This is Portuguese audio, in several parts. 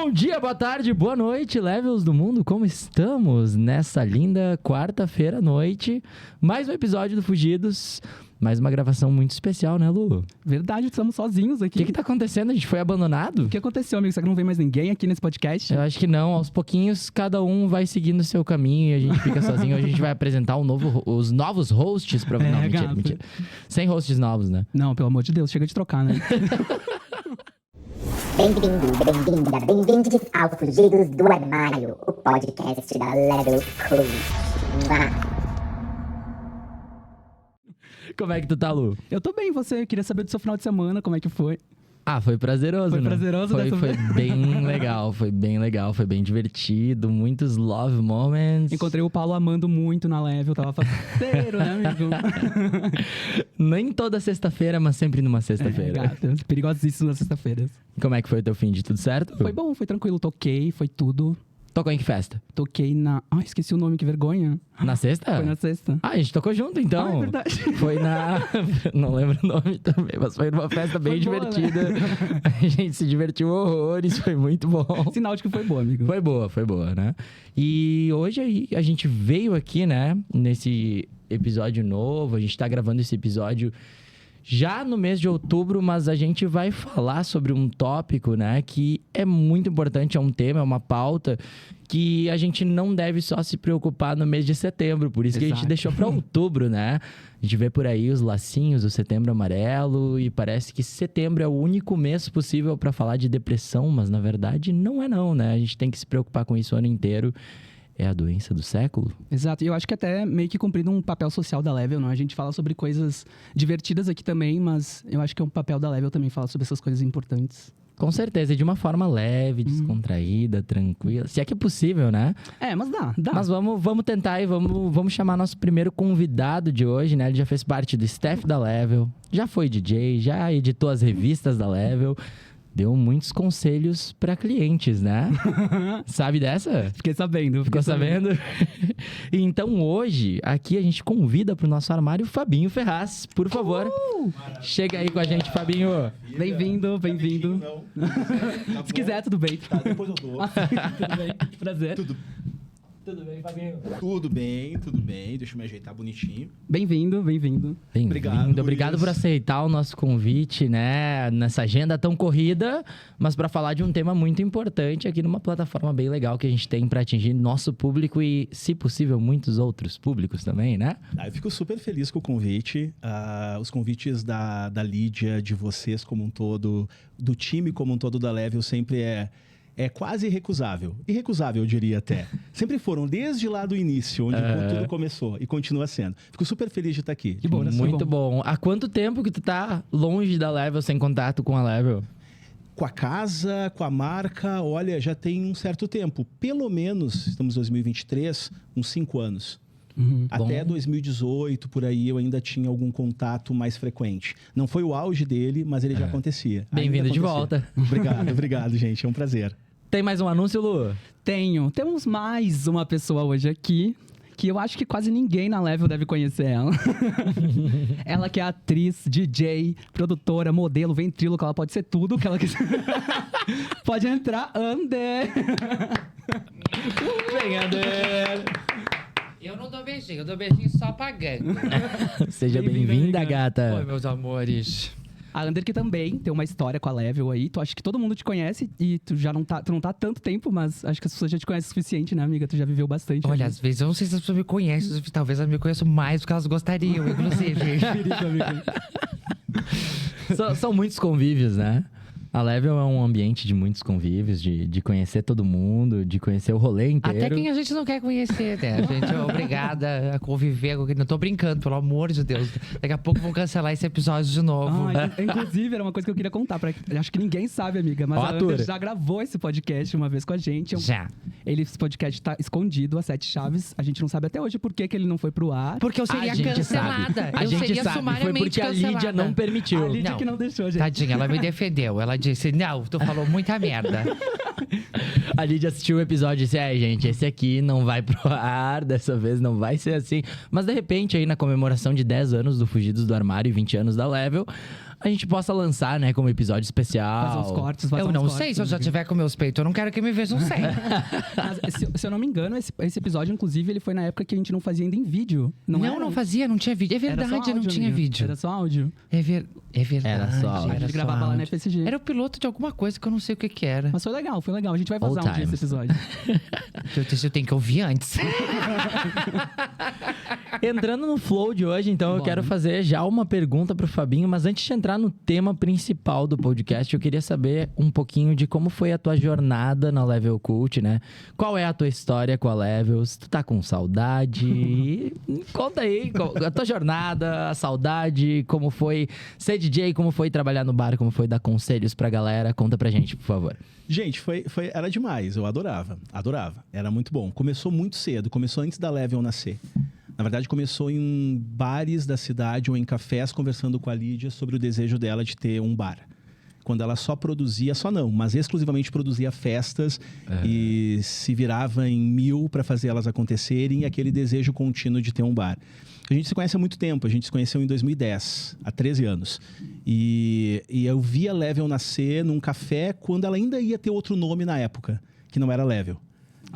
Bom dia, boa tarde, boa noite, Levels do mundo, como estamos nessa linda quarta-feira à noite? Mais um episódio do Fugidos, mais uma gravação muito especial, né, Lu? Verdade, estamos sozinhos aqui. O que tá acontecendo? A gente foi abandonado? O que aconteceu, amigo? Será que não vem mais ninguém aqui nesse podcast? Eu acho que não, aos pouquinhos cada um vai seguindo o seu caminho e a gente fica sozinho. Hoje a gente vai apresentar os novos hosts, provavelmente. Não, mentira. Sem hosts novos, né? Não, pelo amor de Deus, chega de trocar, né? Bem-vindos ao Fugidos do Armário, o podcast da Level Crew. Como é que tu tá, Lu? Eu tô bem, você? Queria saber do seu final de semana, como é que foi? Ah, foi prazeroso, Foi né? prazeroso dessa Foi vez? bem legal, foi bem divertido, muitos love moments. Encontrei o Paulo amando muito na Level, tava faceiro, né, amigo? Nem toda sexta-feira, mas sempre numa sexta-feira. Gata, perigosíssimo nas sexta-feiras. Como é que foi o teu fim de tudo certo? Foi bom, foi tranquilo, toquei, foi tudo. Tocou em que festa? Toquei na... Ai, esqueci o nome, que vergonha. Na sexta? Foi na sexta. Ah, a gente tocou junto, então. Ah, é verdade. Foi na... Não lembro o nome também, mas foi numa festa bem Foi boa, divertida. né? A gente se divertiu horrores, foi muito bom. Sinal de que foi boa, amigo. Foi boa, né? E hoje aí a gente veio aqui, né, nesse episódio novo, a gente tá gravando esse episódio já no mês de outubro, mas a gente vai falar sobre um tópico, né, que é muito importante, é um tema, é uma pauta que a gente não deve só se preocupar no mês de setembro, por isso que a gente Exato. deixou para outubro, né? A gente vê por aí os lacinhos, o setembro amarelo, e parece que setembro é o único mês possível para falar de depressão, mas na verdade não é não, né? A gente tem que se preocupar com isso o ano inteiro. É a doença do século? Exato, e eu acho que até meio que cumprindo um papel social da Level, não? A gente fala sobre coisas divertidas aqui também, mas eu acho que é um papel da Level também falar sobre essas coisas importantes. Com certeza, e de uma forma leve, descontraída, tranquila. Se é que é possível, né? É, mas dá. Mas vamos tentar e vamos chamar nosso primeiro convidado de hoje, né? Ele já fez parte do staff da Level, já foi DJ, já editou as revistas da Level, deu muitos conselhos para clientes, né? Sabe dessa? Fiquei sabendo. Ficou sabendo? Então hoje, aqui a gente convida pro nosso armário o Fabinho Ferraz. Por favor, chega aí com a gente, Fabinho. Bem-vindo. Se quiser, tudo bem. Tá, depois eu dou. Tudo bem, prazer. Tudo bem, Fabinho? Tudo bem. Deixa eu me ajeitar bonitinho. Bem-vindo. Bem-vindo. Obrigado, Obrigado Luiz. por aceitar o nosso convite, né? Nessa agenda tão corrida, mas para falar de um tema muito importante aqui numa plataforma bem legal que a gente tem para atingir nosso público e, se possível, muitos outros públicos também, né? Eu fico super feliz com o convite. Os convites da Lídia, de vocês como um todo, do time como um todo da Level, sempre é quase irrecusável. Irrecusável, eu diria até. Sempre foram, desde lá do início, onde tudo começou. E continua sendo. Fico super feliz de estar aqui. Que bom, né? Muito bom. Há quanto tempo que tu tá longe da Level, sem contato com a Level? Com a casa, com a marca, olha, já tem um certo tempo. Pelo menos, estamos em 2023, uns 5 anos. Até Bom. 2018, por aí, eu ainda tinha algum contato mais frequente. Não foi o auge dele, mas ele já acontecia. Bem-vindo Ainda de acontecia. volta. Obrigado, gente. É um prazer. Tem mais um anúncio, Lu? Temos mais uma pessoa hoje aqui, que eu acho que quase ninguém na Level deve conhecer ela. Ela que é atriz, DJ, produtora, modelo, ventríloco, ela pode ser tudo que ela quiser. Pode entrar, Ander. Vem, Ander! Eu não dou beijinho, eu dou beijinho só pagando. Seja Bem-vinda, bem-vinda, amiga. gata. Oi, meus amores. A Ander que também tem uma história com a Level aí. Tu acha que todo mundo te conhece e tu não tá há tanto tempo, mas acho que as pessoas já te conhecem o suficiente, né, amiga? Tu já viveu bastante. Olha, né? às vezes eu não sei se as pessoas me conhecem, talvez elas me conheçam mais do que elas gostariam, inclusive. Perigo, amiga. São muitos convívios, né? A Level é um ambiente de muitos convívios, de conhecer todo mundo, de conhecer o rolê inteiro. Até quem a gente não quer conhecer, né? A gente é obrigada a conviver com quem. Não tô brincando, pelo amor de Deus. Daqui a pouco vão cancelar esse episódio de novo. Inclusive, era uma coisa que eu queria contar. Acho que ninguém sabe, amiga, mas Ó, a Ander atura. já gravou esse podcast uma vez com a gente. Já. Esse podcast tá escondido, as 7 chaves. A gente não sabe até hoje por que ele não foi pro ar. Porque eu seria A gente cancelada. sabe. A Eu gente seria sabe, foi sumariamente porque a Lídia cancelada. não permitiu. A Lídia Não. que não deixou, gente. Tadinha, ela me defendeu. Ela disse, não, tu falou muita merda. A Lídia assistiu o episódio e disse, gente, esse aqui não vai pro ar, dessa vez não vai ser assim. Mas de repente, aí na comemoração de 10 anos do Fugidos do Armário e 20 anos da Level, a gente possa lançar, né, como episódio especial. Fazer uns cortes, fazer Eu uns não cortes, sei, se eu já né? tiver com meus peitos, eu não quero que me vejam sem. Mas, se eu não me engano, esse episódio, inclusive, ele foi na época que a gente não fazia ainda em vídeo. Não, era? Não fazia, não tinha vídeo. É Era só verdade, não áudio, tinha amigo. vídeo. Era só áudio. É verdade. Era só áudio. A era gente só gravava lá na áudio. FSG. Era o piloto de alguma coisa que eu não sei o que que era. Mas foi legal, foi legal. A gente vai All vazar um dia times. esse episódio. Eu tenho que ouvir antes. Entrando no flow de hoje, então, eu Bora. quero fazer já uma pergunta pro Fabinho, mas antes de entrar no tema principal do podcast, eu queria saber um pouquinho de como foi a tua jornada na Level Cult, né? Qual é a tua história com a Level? Se tu tá com saudade, conta aí a tua jornada, a saudade, como foi ser DJ, como foi trabalhar no bar, como foi dar conselhos pra galera. Conta pra gente, por favor. Gente, era demais. Eu adorava. Era muito bom. Começou muito cedo. Começou antes da Level nascer. Na verdade, começou em bares da cidade ou em cafés, conversando com a Lídia sobre o desejo dela de ter um bar. Quando ela só produzia, só não, mas exclusivamente produzia festas e se virava em 1000 para fazer elas acontecerem, e aquele desejo contínuo de ter um bar. A gente se conhece há muito tempo, a gente se conheceu em 2010, há 13 anos. E eu vi a Level nascer num café quando ela ainda ia ter outro nome na época, que não era Level.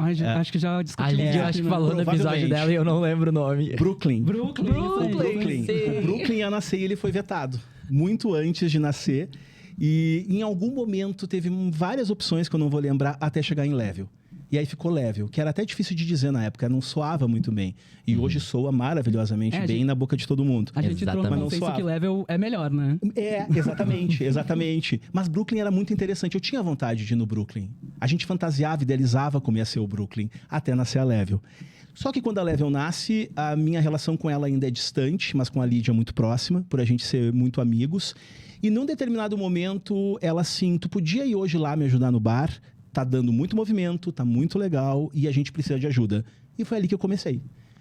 Ai, acho que já A discutimos. Lídia, eu acho que né? falou no episódio Provavelmente. dela e eu não lembro o nome. Brooklyn. Brooklyn. sim. O Brooklyn ia nascer e ele foi vetado. Muito antes de nascer. E em algum momento teve várias opções que eu não vou lembrar até chegar em Level. E aí ficou Level, que era até difícil de dizer na época, não soava muito bem. E hoje soa maravilhosamente É, bem na boca de todo mundo. A gente entrou Exatamente. no Mas não consenso suave. que level é melhor, né? É, exatamente. Mas Brooklyn era muito interessante. Eu tinha vontade de ir no Brooklyn. A gente fantasiava, idealizava como ia ser o Brooklyn, até nascer a Level. Só que quando a Level nasce, a minha relação com ela ainda é distante, mas com a Lídia muito próxima, por a gente ser muito amigos. E num determinado momento, ela assim, tu podia ir hoje lá me ajudar no bar? Tá dando muito movimento, tá muito legal e a gente precisa de ajuda. E foi ali que eu comecei.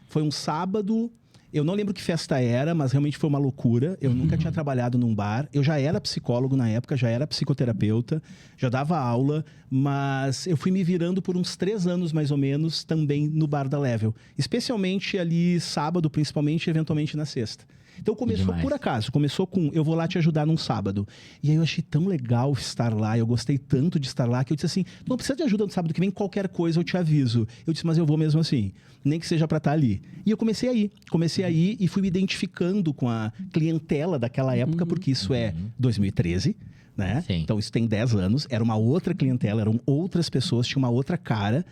Foi um sábado, eu não lembro que festa era, mas realmente foi uma loucura. Eu nunca tinha trabalhado num bar. Eu já era psicólogo na época, já era psicoterapeuta, já dava aula, mas eu fui me virando por uns 3 anos, mais ou menos, também no bar da Level. Especialmente ali sábado, principalmente, e eventualmente na sexta. Então começou Demais. por acaso, começou com eu vou lá te ajudar num sábado. E aí eu achei tão legal estar lá, eu gostei tanto de estar lá, que eu disse assim, não precisa de ajuda no sábado que vem, qualquer coisa eu te aviso. Eu disse, mas eu vou mesmo assim, nem que seja pra estar ali. E eu comecei aí e fui me identificando com a clientela daquela época, porque isso é 2013, né? Sim. Então isso tem 10 anos, era uma outra clientela, eram outras pessoas, tinha uma outra cara,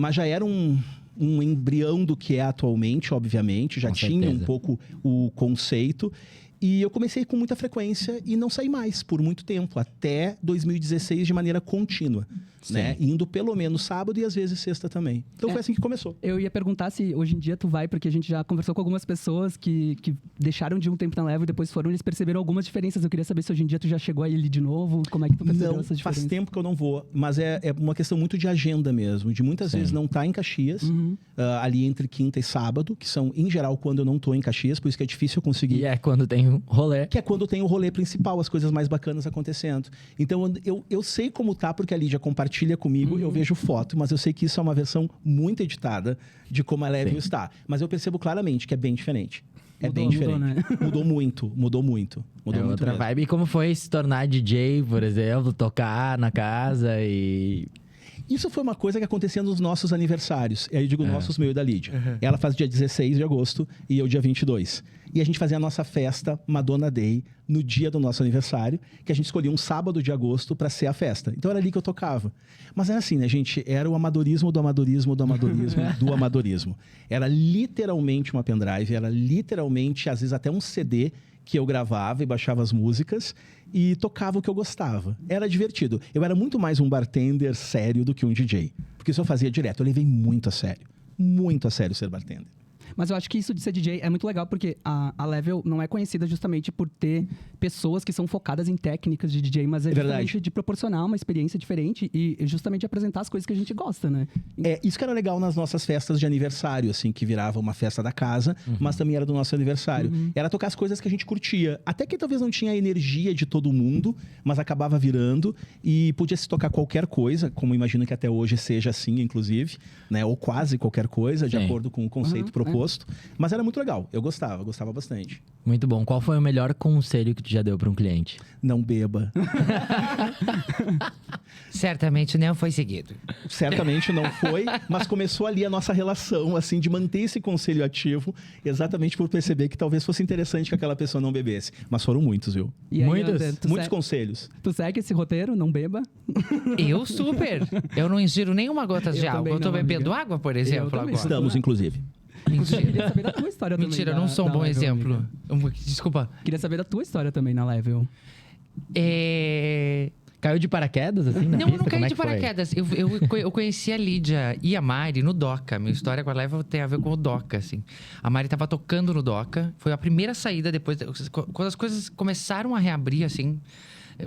mas já era um embrião do que é atualmente, obviamente. Já Com tinha certeza. um pouco o conceito. E eu comecei com muita frequência e não saí mais por muito tempo, até 2016 de maneira contínua, né? Indo pelo menos sábado e às vezes sexta também. Então foi assim que começou. Eu ia perguntar se hoje em dia tu vai, porque a gente já conversou com algumas pessoas que deixaram de um tempo na Level e depois foram, eles perceberam algumas diferenças. Eu queria saber se hoje em dia tu já chegou a ir de novo, como é que tu percebeu Não, essas diferenças? faz tempo que eu não vou, mas é uma questão muito de agenda mesmo, de muitas vezes não estar em Caxias, ali entre quinta e sábado, que são, em geral, quando eu não tô em Caxias, por isso que é difícil eu conseguir. E é quando tem um rolê. Que é quando tem o rolê principal, as coisas mais bacanas acontecendo. Então, eu sei como tá, porque a Lídia compartilha comigo, eu vejo foto, mas eu sei que isso é uma versão muito editada de como a Level está. Mas eu percebo claramente que é bem diferente. É bem diferente. Mudou, né? Mudou muito. Mudou É muito outra mesmo. vibe. E como foi se tornar DJ, por exemplo, tocar na casa e... Isso foi uma coisa que acontecia nos nossos aniversários. E aí eu digo nossos, meu e da Lídia. Ela faz dia 16 de agosto e eu dia 22. E a gente fazia a nossa festa Madonna Day no dia do nosso aniversário, que a gente escolhia um sábado de agosto para ser a festa. Então era ali que eu tocava. Mas era assim, né, gente? Era o amadorismo do amadorismo do amadorismo do amadorismo. Era literalmente uma pendrive, era literalmente, às vezes, até um CD que eu gravava e baixava as músicas e tocava o que eu gostava. Era divertido. Eu era muito mais um bartender sério do que um DJ. Porque isso eu fazia direto. Eu levei muito a sério ser bartender. Mas eu acho que isso de ser DJ é muito legal, porque a Level não é conhecida justamente por ter pessoas que são focadas em técnicas de DJ, mas é verdade. justamente de proporcionar uma experiência diferente e justamente apresentar as coisas que a gente gosta, né? É, isso que era legal nas nossas festas de aniversário, assim, que virava uma festa da casa, mas também era do nosso aniversário. Era tocar as coisas que a gente curtia. Até que talvez não tinha a energia de todo mundo, mas acabava virando e podia se tocar qualquer coisa, como imagino que até hoje seja assim, inclusive, né? Ou quase qualquer coisa, de Sim. acordo com o conceito proposto. gosto. Mas era muito legal. Eu gostava bastante. Muito bom. Qual foi o melhor conselho que tu já deu para um cliente? Não beba. Certamente não foi seguido. Certamente não foi, mas começou ali a nossa relação, assim, de manter esse conselho ativo, exatamente por perceber que talvez fosse interessante que aquela pessoa não bebesse. Mas foram muitos, viu? E aí, Muitos? Ander, Muitos conselhos. tu segue esse roteiro? Não beba? Eu super. Eu não ingiro nenhuma gota de Eu água. também Eu tô não, bebendo amiga. água, por exemplo, também. agora. Estamos, inclusive. Mentira. Queria saber da tua história também. Mentira, eu não da- sou um da bom Level, exemplo. amiga. Desculpa. Queria saber da tua história também na Level. Caiu de paraquedas, assim, na Não, pista? eu não caí Como é de que foi? paraquedas. Eu conheci a Lídia e a Mari no Doca. Minha história com a Level tem a ver com o Doca, assim. A Mari tava tocando no Doca. Foi a primeira saída depois... Quando as coisas começaram a reabrir, assim...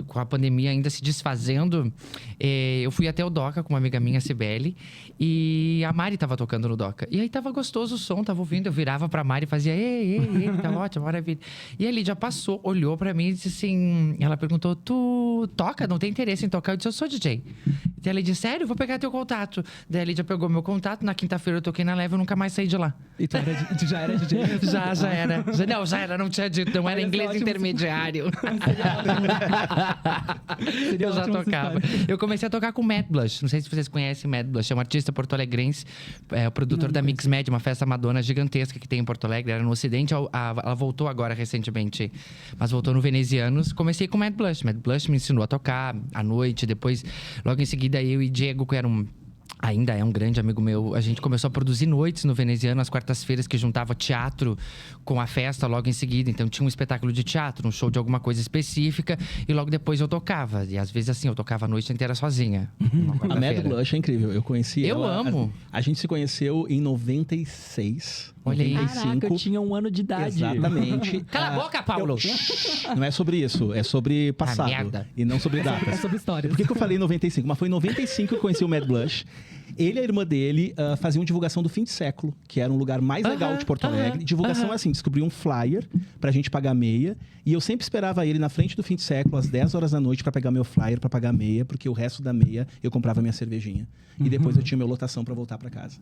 Com a pandemia ainda se desfazendo, eu fui até o Doca com uma amiga minha, Cibele, e a Mari tava tocando no Doca. E aí tava gostoso o som, tava ouvindo, eu virava pra Mari e fazia, ei, tá ótimo, maravilha. E a Lídia passou, olhou pra mim e disse assim, ela perguntou, tu toca? Não tem interesse em tocar? Eu disse, eu sou DJ. E ela disse, sério? Vou pegar teu contato. Daí a Lídia pegou meu contato, na quinta-feira eu toquei na Level e nunca mais saí de lá. E tu já era DJ? Já era. Já era, não tinha dito, não era Olha só, inglês ótimo. intermediário. Seria Eu já ótimo essa tocava. história. Eu comecei a tocar com Mad Blush. Não sei se vocês conhecem Mad Blush. É um artista porto-alegrense, o produtor da Mix Med, uma festa madonna gigantesca que tem em Porto Alegre. Era no Ocidente, ela voltou agora recentemente, mas voltou no Venezianos. Comecei com Mad Blush. Mad Blush me ensinou a tocar à noite. Depois, logo em seguida, eu e Diego, que era ainda é um grande amigo meu. A gente começou a produzir noites no Veneziano, às quartas-feiras, que juntava teatro com a festa logo em seguida. Então tinha um espetáculo de teatro, um show de alguma coisa específica. E logo depois eu tocava. E às vezes assim, eu tocava a noite inteira sozinha. Uma A Mad quarta-feira. Blush é incrível. Eu conheci Eu ela... amo. A gente se conheceu em 96. Olha aí. 95. Caraca, eu tinha 1 ano de idade. Exatamente. Cala a boca, Paulo! Não é sobre isso, é sobre passado. merda. E não sobre É datas. sobre histórias. Por que eu falei 95? Mas foi em 95 que eu conheci o Mad Blush. Ele e a irmã dele faziam divulgação do Fim de Século, que era um lugar mais legal de Porto Alegre. Divulgação é assim, descobri um flyer pra gente pagar meia. E eu sempre esperava ele na frente do Fim de Século, às 10 horas da noite, pra pegar meu flyer, pra pagar meia. Porque o resto da meia eu comprava minha cervejinha. E depois eu tinha minha lotação pra voltar pra casa.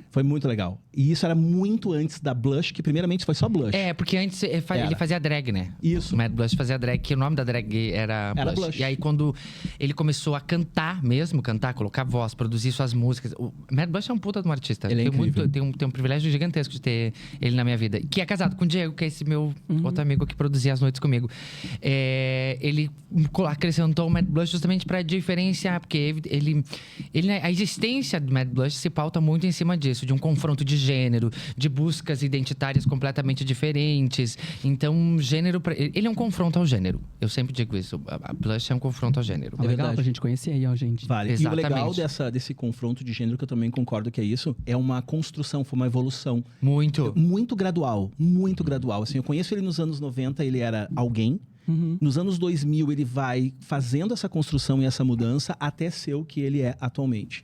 Foi muito legal. E isso era muito antes da Blush, que primeiramente foi só Blush. É, porque antes ele fazia drag, né? Isso. O Mad Blush fazia drag, que o nome da drag era Blush. Blush. E aí, quando ele começou a cantar mesmo, colocar voz, produzir suas músicas. O Mad Blush é um puta de um artista. Ele é incrível. Tenho um privilégio gigantesco de ter ele na minha vida. Que é casado com o Diego, que é esse meu outro amigo que produzia as noites comigo. Ele acrescentou o Mad Blush justamente pra diferenciar, porque a existência do Mad Blush se pauta muito em cima disso, de um confronto de gênero, de buscas identitárias completamente diferentes. Então, gênero... Ele é um confronto ao gênero. Eu sempre digo isso. A Blush é um confronto ao gênero. Ah, legal verdade. pra gente conhecer aí, ó, gente. Vale. Exatamente. E o legal desse confronto de gênero, que eu também concordo que é isso, é uma construção, foi uma evolução. Muito. Muito gradual, muito gradual. Assim, eu conheço ele nos anos 90, ele era alguém. Nos anos 2000, ele vai fazendo essa construção e essa mudança até ser o que ele é atualmente.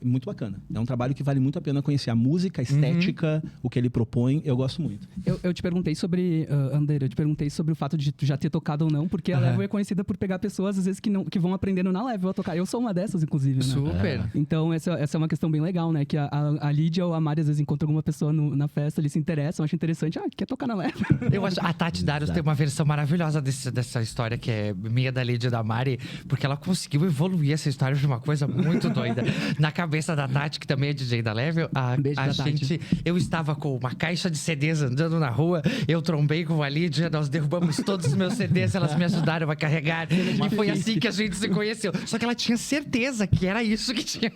Muito bacana. É um trabalho que vale muito a pena conhecer. A música, a estética, o que ele propõe, eu gosto muito. Eu te perguntei sobre, Ander, eu te perguntei sobre o fato de tu já ter tocado ou não, porque a Level é conhecida por pegar pessoas, às vezes, que vão aprendendo na Level a tocar. Eu sou uma dessas, inclusive, né? Super. Então, essa é uma questão bem legal, né? Que a Lídia ou a Mari, às vezes, encontram alguma pessoa na festa, eles se interessam, acham interessante. Ah, quer tocar na Level. Eu acho a Tati Darius tem uma versão maravilhosa dessa história, que é minha, da Lídia e da Mari, porque ela conseguiu evoluir essa história de uma coisa muito doida. Na cabeça da Tati, que também é DJ da Level, Beijo pra Tati. eu estava com uma caixa de CDs andando na rua, eu trombei com a Lídia, nós derrubamos todos os meus CDs, elas me ajudaram a carregar. E foi assim que a gente se conheceu. Só que ela tinha certeza que era isso que tinha.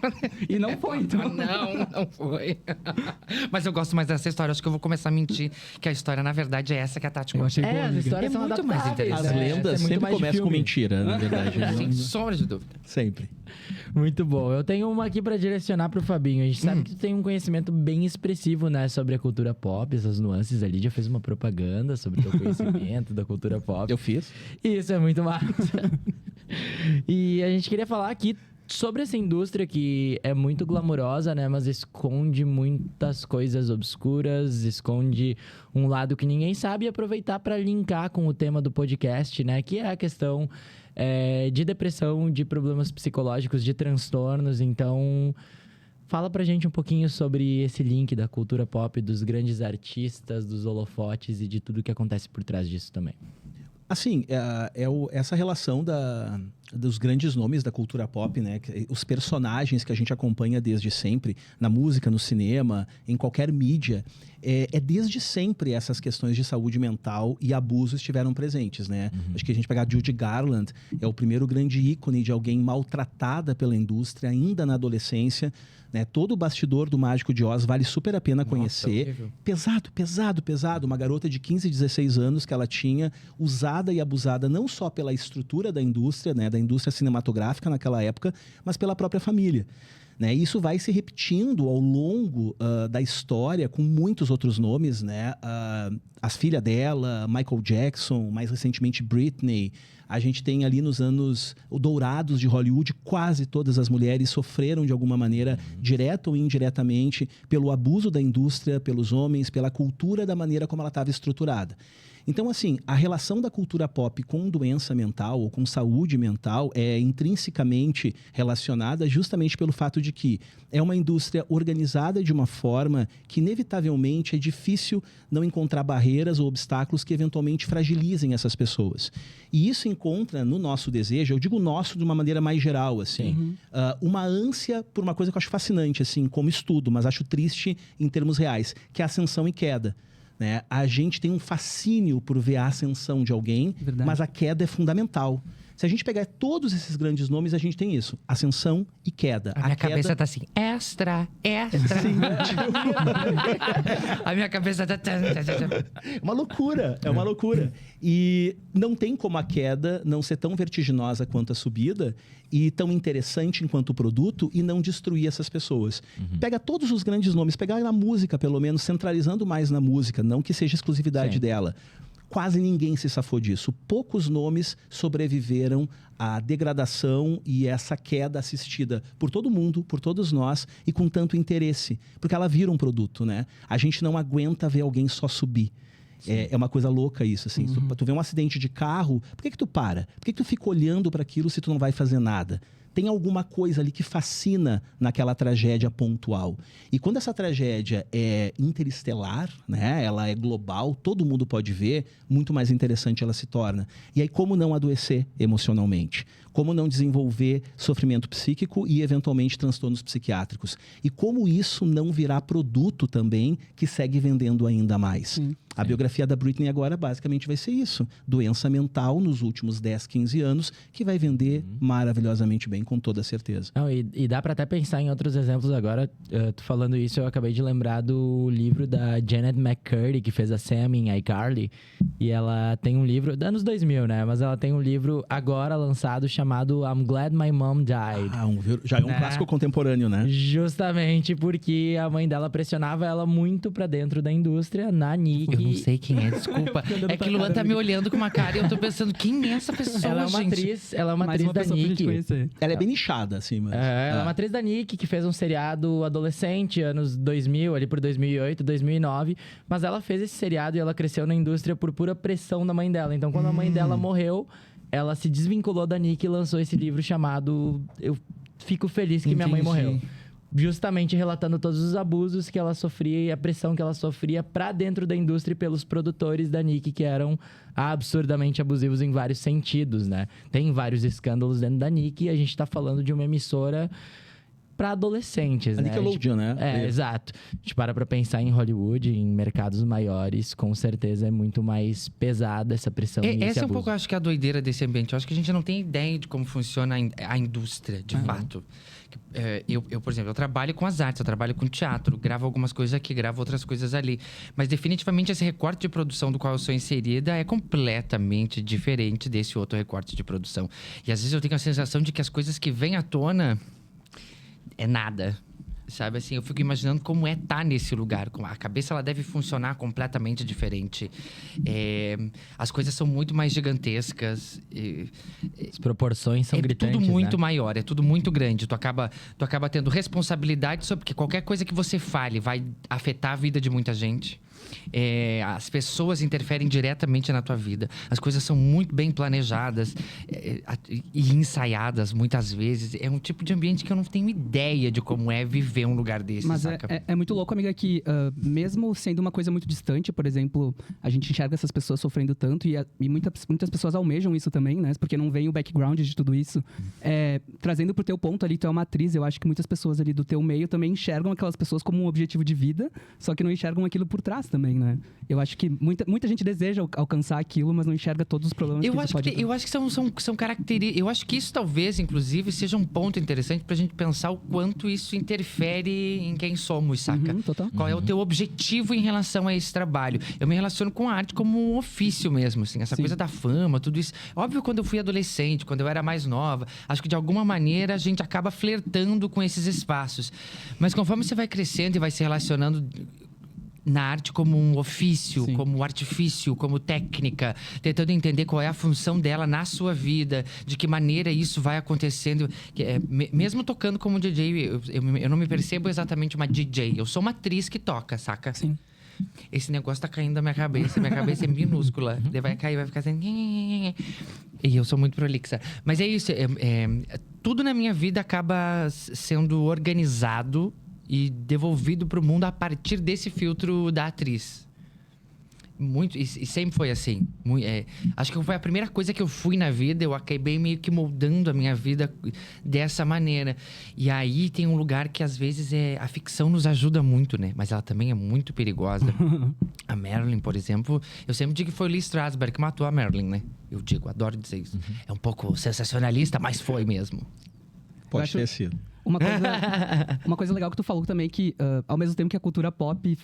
E não foi, então. Não foi. Mas eu gosto mais dessa história. Acho que eu vou começar a mentir que a história, na verdade, é essa que a Tati Eu contou. achei boa, as amiga. histórias É são muito mais adaptáveis, interessante. As né? lendas É muito sempre mais de começam com filme. mentira, na verdade. Sem sombra de dúvida. Sempre. Muito bom. Eu tenho uma aqui pra direcionar pro Fabinho. A gente sabe que tu tem um conhecimento bem expressivo, né, sobre a cultura pop, essas nuances. A Lídia fez uma propaganda sobre o teu conhecimento da cultura pop. Eu fiz. Isso é muito massa. E a gente queria falar aqui sobre essa indústria que é muito glamurosa, né? Mas esconde muitas coisas obscuras, esconde um lado que ninguém sabe, e aproveitar para linkar com o tema do podcast, né? Que é a questão de depressão, de problemas psicológicos, de transtornos. Então, Fala pra gente um pouquinho sobre esse link da cultura pop, dos grandes artistas, dos holofotes e de tudo que acontece por trás disso também. Assim, essa relação dos grandes nomes da cultura pop, né? Os personagens que a gente acompanha desde sempre, na música, no cinema, em qualquer mídia, desde sempre essas questões de saúde mental e abuso estiveram presentes, né? Acho que a gente pegar Judy Garland, é o primeiro grande ícone de alguém maltratada pela indústria, ainda na adolescência, né? Todo o bastidor do Mágico de Oz vale super a pena conhecer. Horrível. Pesado. Uma garota de 15, 16 anos que ela tinha, usada e abusada não só pela estrutura da indústria, né? Da indústria cinematográfica naquela época, mas pela própria família. Né? Isso vai se repetindo ao longo da história com muitos outros nomes, né? As filhas dela, Michael Jackson, mais recentemente Britney. A gente tem ali nos anos dourados de Hollywood, quase todas as mulheres sofreram de alguma maneira, direta ou indiretamente, pelo abuso da indústria, pelos homens, pela cultura da maneira como ela estava estruturada. Então, assim, a relação da cultura pop com doença mental ou com saúde mental é intrinsecamente relacionada justamente pelo fato de que é uma indústria organizada de uma forma que, inevitavelmente, é difícil não encontrar barreiras ou obstáculos que eventualmente fragilizem essas pessoas. E isso encontra no nosso desejo, eu digo nosso de uma maneira mais geral, assim, uma ânsia por uma coisa que eu acho fascinante, assim, como estudo, mas acho triste em termos reais, que é a ascensão e queda. Né? A gente tem um fascínio por ver a ascensão de alguém, Verdade. mas a queda é fundamental. Se a gente pegar todos esses grandes nomes, a gente tem isso. Ascensão e queda. A minha queda... cabeça tá assim, extra. Sim, A minha cabeça tá... uma loucura, é uma loucura. E não tem como a queda não ser tão vertiginosa quanto a subida e tão interessante enquanto produto e não destruir essas pessoas. Pega todos os grandes nomes, pegar na música, pelo menos, centralizando mais na música, não que seja exclusividade dela. Quase ninguém se safou disso. Poucos nomes sobreviveram à degradação e essa queda assistida por todo mundo, por todos nós e com tanto interesse. Porque ela vira um produto, né? A gente não aguenta ver alguém só subir. É uma coisa louca isso, assim. Tu vê um acidente de carro, por que tu para? Por que tu fica olhando para aquilo se tu não vai fazer nada? Tem alguma coisa ali que fascina naquela tragédia pontual. E quando essa tragédia é interestelar, né? Ela é global, todo mundo pode ver, muito mais interessante ela se torna. E aí, como não adoecer emocionalmente? Como não desenvolver sofrimento psíquico e, eventualmente, transtornos psiquiátricos? E como isso não virar produto também que segue vendendo ainda mais? A biografia da Britney agora basicamente vai ser isso. Doença mental nos últimos 10, 15 anos que vai vender maravilhosamente bem, com toda certeza. Não, e dá pra até pensar em outros exemplos agora. Tu falando isso, eu acabei de lembrar do livro da Janet McCurdy, que fez a Sam em iCarly. E ela tem um livro, dos anos 2000, né? Mas ela tem um livro agora lançado chamado I'm Glad My Mom Died. Já é um clássico contemporâneo, né? Justamente porque a mãe dela pressionava ela muito pra dentro da indústria, na Nick. Eu não sei quem é, desculpa. É que o Luan tá me olhando com uma cara e eu tô pensando, quem é essa pessoa, Ela é uma gente? atriz, ela é uma Mais atriz uma da pessoa pra gente Nick. conhecer. Ela é bem nichada, assim, mas... Ela é uma atriz da Nick, que fez um seriado adolescente, anos 2000, ali por 2008, 2009. Mas ela fez esse seriado e ela cresceu na indústria por pura pressão da mãe dela. Então, quando a mãe dela morreu, ela se desvinculou da Nick e lançou esse livro chamado Eu Fico Feliz Que Minha Mãe Morreu. Justamente relatando todos os abusos que ela sofria e a pressão que ela sofria pra dentro da indústria e pelos produtores da Nick, que eram absurdamente abusivos em vários sentidos, né? Tem vários escândalos dentro da Nick e a gente tá falando de uma emissora pra adolescentes, A né? Nickelodeon, né? Exato. A gente pra pensar em Hollywood, em mercados maiores, com certeza é muito mais pesada essa pressão e esse Essa é um abuso. pouco, acho que, a doideira desse ambiente. Eu acho que a gente não tem ideia de como funciona a indústria, de fato. Eu, por exemplo, eu trabalho com as artes, eu trabalho com teatro, gravo algumas coisas aqui, gravo outras coisas ali. Mas definitivamente esse recorte de produção do qual eu sou inserida é completamente diferente desse outro recorte de produção. E às vezes eu tenho a sensação de que as coisas que vêm à tona é nada. Sabe, assim, eu fico imaginando como é estar nesse lugar. A cabeça, ela deve funcionar completamente diferente. As coisas são muito mais gigantescas. As proporções são gritantes, tudo muito né? maior, é tudo muito grande. Tu acaba tendo responsabilidade sobre que qualquer coisa que você fale vai afetar a vida de muita gente. As pessoas interferem diretamente na tua vida. As coisas são muito bem planejadas e ensaiadas muitas vezes. É um tipo de ambiente que eu não tenho ideia de como é viver um lugar desse, Mas saca? é muito louco, amiga, que mesmo sendo uma coisa muito distante, por exemplo, a gente enxerga essas pessoas sofrendo tanto e muitas pessoas almejam isso também, né? Porque não vem o background de tudo isso. Trazendo pro teu ponto ali, tu é uma atriz, eu acho que muitas pessoas ali do teu meio também enxergam aquelas pessoas como um objetivo de vida, só que não enxergam aquilo por trás também, né? Eu acho que muita gente deseja alcançar aquilo, mas não enxerga todos os problemas Eu acho que são características. Eu acho que isso talvez, inclusive, seja um ponto interessante pra gente pensar o quanto isso interfere em quem somos, saca? Total. Qual é o teu objetivo em relação a esse trabalho? Eu me relaciono com a arte como um ofício mesmo, assim. Essa coisa da fama, tudo isso. Óbvio, quando eu fui adolescente, quando eu era mais nova, acho que de alguma maneira a gente acaba flertando com esses espaços. Mas conforme você vai crescendo e vai se relacionando na arte como um ofício, como artifício, como técnica, tentando entender qual é a função dela na sua vida, de que maneira isso vai acontecendo. Mesmo tocando como DJ, eu não me percebo exatamente uma DJ, eu sou uma atriz que toca, saca? Sim. Esse negócio tá caindo da minha cabeça é minúscula. Daí vai cair, vai ficar assim... E eu sou muito prolixa. Mas é isso, tudo na minha vida acaba sendo organizado e devolvido pro mundo a partir desse filtro da atriz. Muito, e sempre foi assim. Acho que foi a primeira coisa que eu fui na vida. Eu acabei meio que moldando a minha vida dessa maneira. E aí tem um lugar que às vezes a ficção nos ajuda muito, né? Mas ela também é muito perigosa. A Marilyn, por exemplo, eu sempre digo que foi o Lee Strasberg que matou a Marilyn, né? Eu digo, adoro dizer isso. É um pouco sensacionalista, mas foi mesmo. Pode ter sido. Uma coisa legal que tu falou também, que ao mesmo tempo que a cultura pop,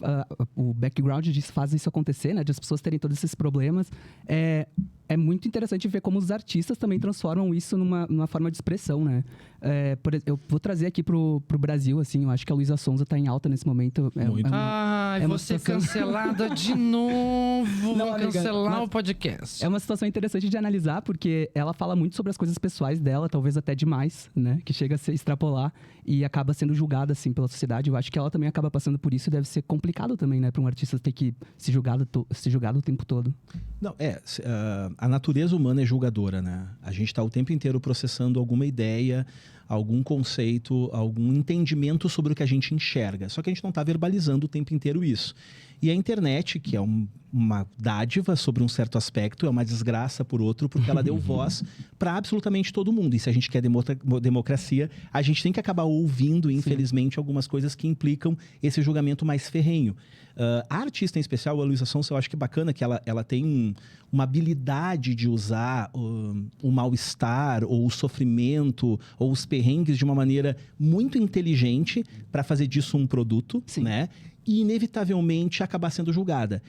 o background disso faz isso acontecer, né? De as pessoas terem todos esses problemas. É muito interessante ver como os artistas também transformam isso numa forma de expressão, né? Eu vou trazer aqui pro Brasil, assim, eu acho que a Luísa Sonza tá em alta nesse momento. Ai, vou ser cancelada de novo. Vou cancelar o podcast. É uma situação interessante de analisar, porque ela fala muito sobre as coisas pessoais dela, talvez até demais, né? Que chega a se extrapolar e acaba sendo julgada, assim, pela sociedade. Eu acho que ela também acaba passando por isso e deve ser complicado também, né? Pra um artista ter que ser julgado o tempo todo. Não, a natureza humana é julgadora, né? A gente está o tempo inteiro processando alguma ideia, algum conceito, algum entendimento sobre o que a gente enxerga. Só que a gente não está verbalizando o tempo inteiro isso. E a internet, que é uma dádiva sobre um certo aspecto, é uma desgraça por outro, porque ela deu voz para absolutamente todo mundo. E se a gente quer democracia, a gente tem que acabar ouvindo, infelizmente, algumas coisas que implicam esse julgamento mais ferrenho. A artista em especial, a Luísa Sonza, eu acho que é bacana que ela tem uma habilidade de usar o mal-estar, ou o sofrimento, ou os perrengues de uma maneira muito inteligente para fazer disso um produto, né? E inevitavelmente acabar sendo julgada.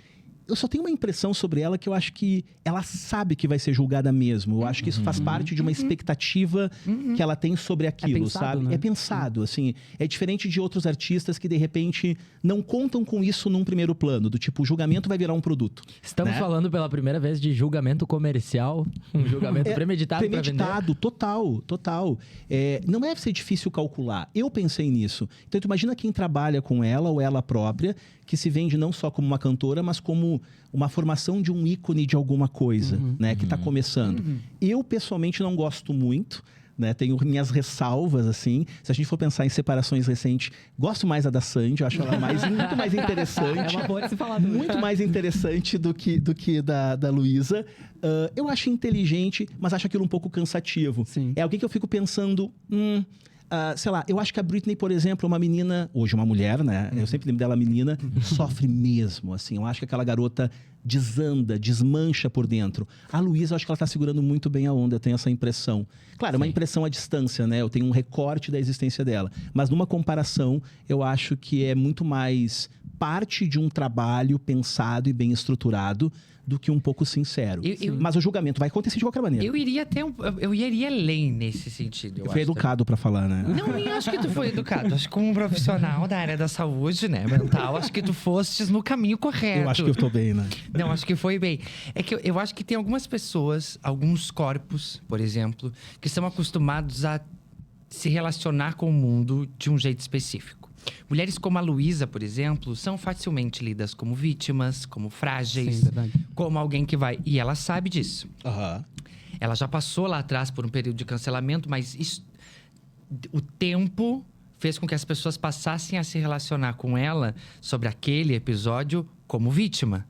Eu só tenho uma impressão sobre ela que eu acho que ela sabe que vai ser julgada mesmo. Eu acho que isso faz parte de uma expectativa que ela tem sobre aquilo, sabe? Né? É pensado, assim. É diferente de outros artistas que, de repente, não contam com isso num primeiro plano. Do tipo, o julgamento vai virar um produto. Estamos falando pela primeira vez de julgamento comercial. Um julgamento premeditado pra vender. Premeditado, total. Não deve ser difícil calcular. Eu pensei nisso. Então, tu imagina quem trabalha com ela ou ela própria, que se vende não só como uma cantora, mas como uma formação de um ícone de alguma coisa, né? Que está começando. Eu, pessoalmente, não gosto muito, né? Tenho minhas ressalvas, assim. Se a gente for pensar em separações recentes, gosto mais da Sandy, eu acho ela muito mais interessante. É uma boa de se falar também. Muito mais interessante do que da Luísa. Eu acho inteligente, mas acho aquilo um pouco cansativo. Sim. É alguém que eu fico pensando... sei lá, eu acho que a Britney, por exemplo, é uma menina, hoje uma mulher, né? Eu sempre lembro dela menina, sofre mesmo, assim. Eu acho que aquela garota desanda, desmancha por dentro. A Luísa, eu acho que ela tá segurando muito bem a onda, eu tenho essa impressão. Claro, é uma impressão à distância, né? Eu tenho um recorte da existência dela. Mas numa comparação, eu acho que é muito mais parte de um trabalho pensado e bem estruturado do que um pouco sincero. Mas o julgamento vai acontecer de qualquer maneira. Eu iria além nesse sentido. Eu fui educado pra falar, né? Não, nem acho que tu foi educado. Acho que como um profissional da área da saúde, né, mental, acho que tu fostes no caminho correto. Eu acho que eu tô bem, né? Não, acho que foi bem. É que eu acho que tem algumas pessoas, alguns corpos, por exemplo, que são acostumados a se relacionar com o mundo de um jeito específico. Mulheres como a Luísa, por exemplo, são facilmente lidas como vítimas, como frágeis, Sim, verdade. como alguém que vai... E ela sabe disso. Aham. Ela já passou lá atrás por um período de cancelamento, mas o tempo fez com que as pessoas passassem a se relacionar com ela sobre aquele episódio como vítima.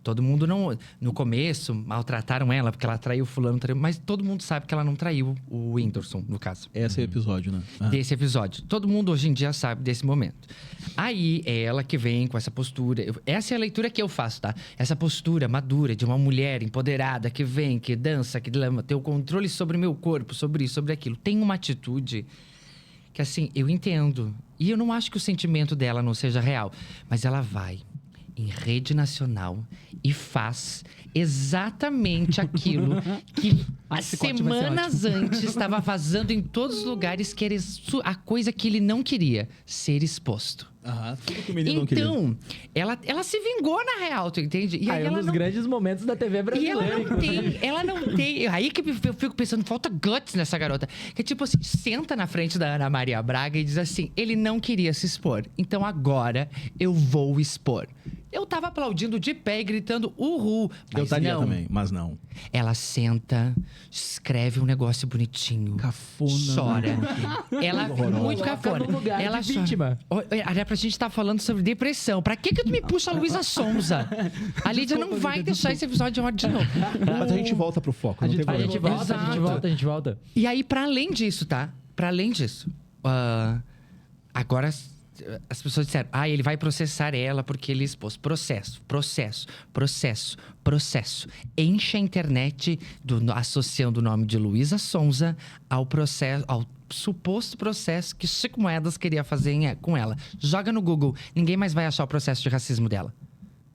Todo mundo não... No começo, maltrataram ela porque ela traiu fulano, mas todo mundo sabe que ela não traiu o Whindersson, no caso. Esse é o episódio, né? Ah. Desse episódio. Todo mundo hoje em dia sabe desse momento. Aí é ela que vem com essa postura. Essa é a leitura que eu faço, tá? Essa postura madura de uma mulher empoderada que vem, que dança, que tem o controle sobre o meu corpo, sobre isso, sobre aquilo. Tem uma atitude que, assim, eu entendo. E eu não acho que o sentimento dela não seja real. Mas ela vai em rede nacional e faz exatamente aquilo que Esse corte vai ser semanas antes estava vazando em todos os lugares, que era a coisa que ele não queria, ser exposto. Aham. Tudo que o menino não queria. Então, ela se vingou na real, tu entende? E aí é um ela dos não... grandes momentos da TV E brasileira. ela não tem... Aí que eu fico pensando, falta guts nessa garota. Que é tipo assim, senta na frente da Ana Maria Braga e diz assim, ele não queria se expor, então agora eu vou expor. Eu tava aplaudindo de pé e gritando uhul. Mas Eu estaria não. também, mas não. Ela senta, escreve um negócio bonitinho. Cafona. Chora. Ela muito Coloca cafona. no lugar Ela de chora. vítima. Olha, pra gente tá falando sobre depressão. Pra que tu me puxa a Luísa Sonza? A Lídia não vai deixar esse episódio de novo. Mas a gente volta pro foco, não tem A problema. gente volta, a gente Exato. volta, a gente volta. E aí, pra além disso, tá? Pra além disso, agora as pessoas disseram, ele vai processar ela porque ele expôs. Processo. Enche a internet associando o nome de Luísa Sonza ao processo, ao suposto processo que Chico Moedas queria fazer com ela. Joga no Google, ninguém mais vai achar o processo de racismo dela.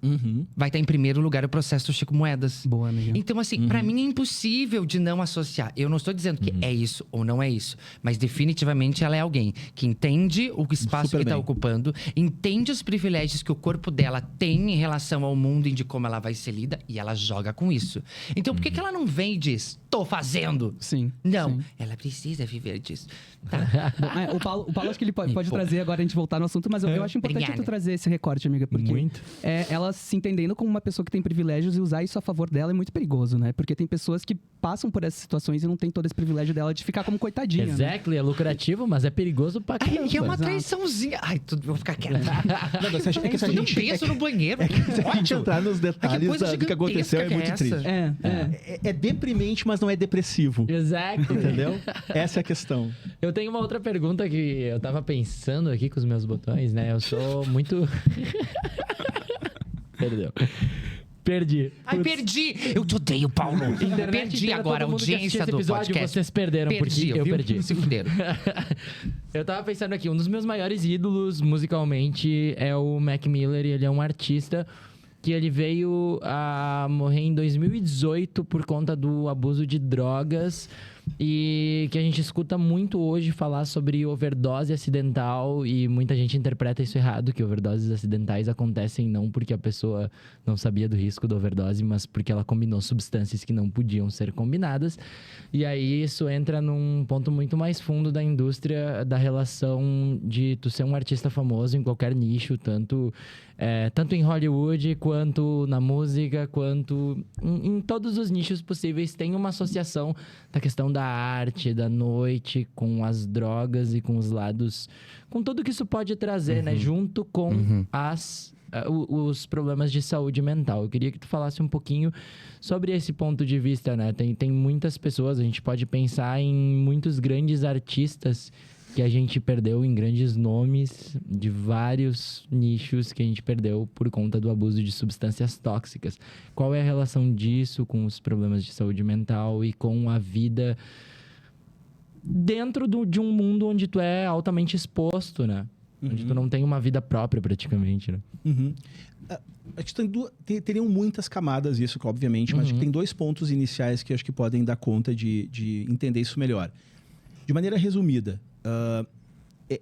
Uhum. Vai estar em primeiro lugar o processo do Chico Moedas. Boa, amiga. Então, assim, pra mim é impossível de não associar. Eu não estou dizendo que é isso ou não é isso. Mas definitivamente ela é alguém que entende o espaço Super que está bem. ocupando, entende os privilégios que o corpo dela tem em relação ao mundo e de como ela vai ser lida, e ela joga com isso. Então, por que ela não vem e diz, tô fazendo? Sim. Não, sim. ela precisa viver disso. Tá? Bom, o Paulo acho que ele pode trazer agora a gente voltar no assunto, mas eu acho importante Obrigada. tu trazer esse recorte, amiga, porque Muito. ela se entendendo como uma pessoa que tem privilégios e usar isso a favor dela é muito perigoso, né? Porque tem pessoas que passam por essas situações e não tem todo esse privilégio dela de ficar como coitadinha. Né? Exactly, é lucrativo, mas é perigoso pra caramba. E é uma Exato. traiçãozinha. Ai, tudo, vou ficar quieta. Não, se a Eu não gente, penso no banheiro. se a gente entrar nos detalhes coisa do que aconteceu, é gigantesca muito que é triste. essa? É deprimente, mas não é depressivo. Exactly. Entendeu? Essa é a questão. Eu tenho uma outra pergunta que eu tava pensando aqui com os meus botões, né? Eu sou muito... Perdeu. Perdi. Ai, perdi! Eu te odeio, Paulo. Internet Perdi inteira, agora a todo mundo que assistiu audiência esse do episódio, podcast. vocês perderam, porque eu viu? perdi. Se fuderam. Eu tava pensando aqui, um dos meus maiores ídolos musicalmente é o Mac Miller, e ele é um artista que ele veio a morrer em 2018 por conta do abuso de drogas, e que a gente escuta muito hoje falar sobre overdose acidental, e muita gente interpreta isso errado, que overdoses acidentais acontecem não porque a pessoa não sabia do risco da overdose, mas porque ela combinou substâncias que não podiam ser combinadas. E aí isso entra num ponto muito mais fundo da indústria, da relação de tu ser um artista famoso em qualquer nicho, tanto em Hollywood, quanto na música, quanto em todos os nichos possíveis. Tem uma associação da questão da arte, da noite, com as drogas e com os lados... com tudo que isso pode trazer, né? Junto com os problemas de saúde mental. Eu queria que tu falasse um pouquinho sobre esse ponto de vista, né? Tem muitas pessoas, a gente pode pensar em muitos grandes artistas que a gente perdeu, em grandes nomes de vários nichos que a gente perdeu por conta do abuso de substâncias tóxicas. Qual é a relação disso com os problemas de saúde mental e com a vida dentro de um mundo onde tu é altamente exposto, né? Onde tu não tem uma vida própria, praticamente, né? Uhum. Acho que teriam muitas camadas isso, obviamente, mas acho que tem dois pontos iniciais que acho que podem dar conta de entender isso melhor. De maneira resumida,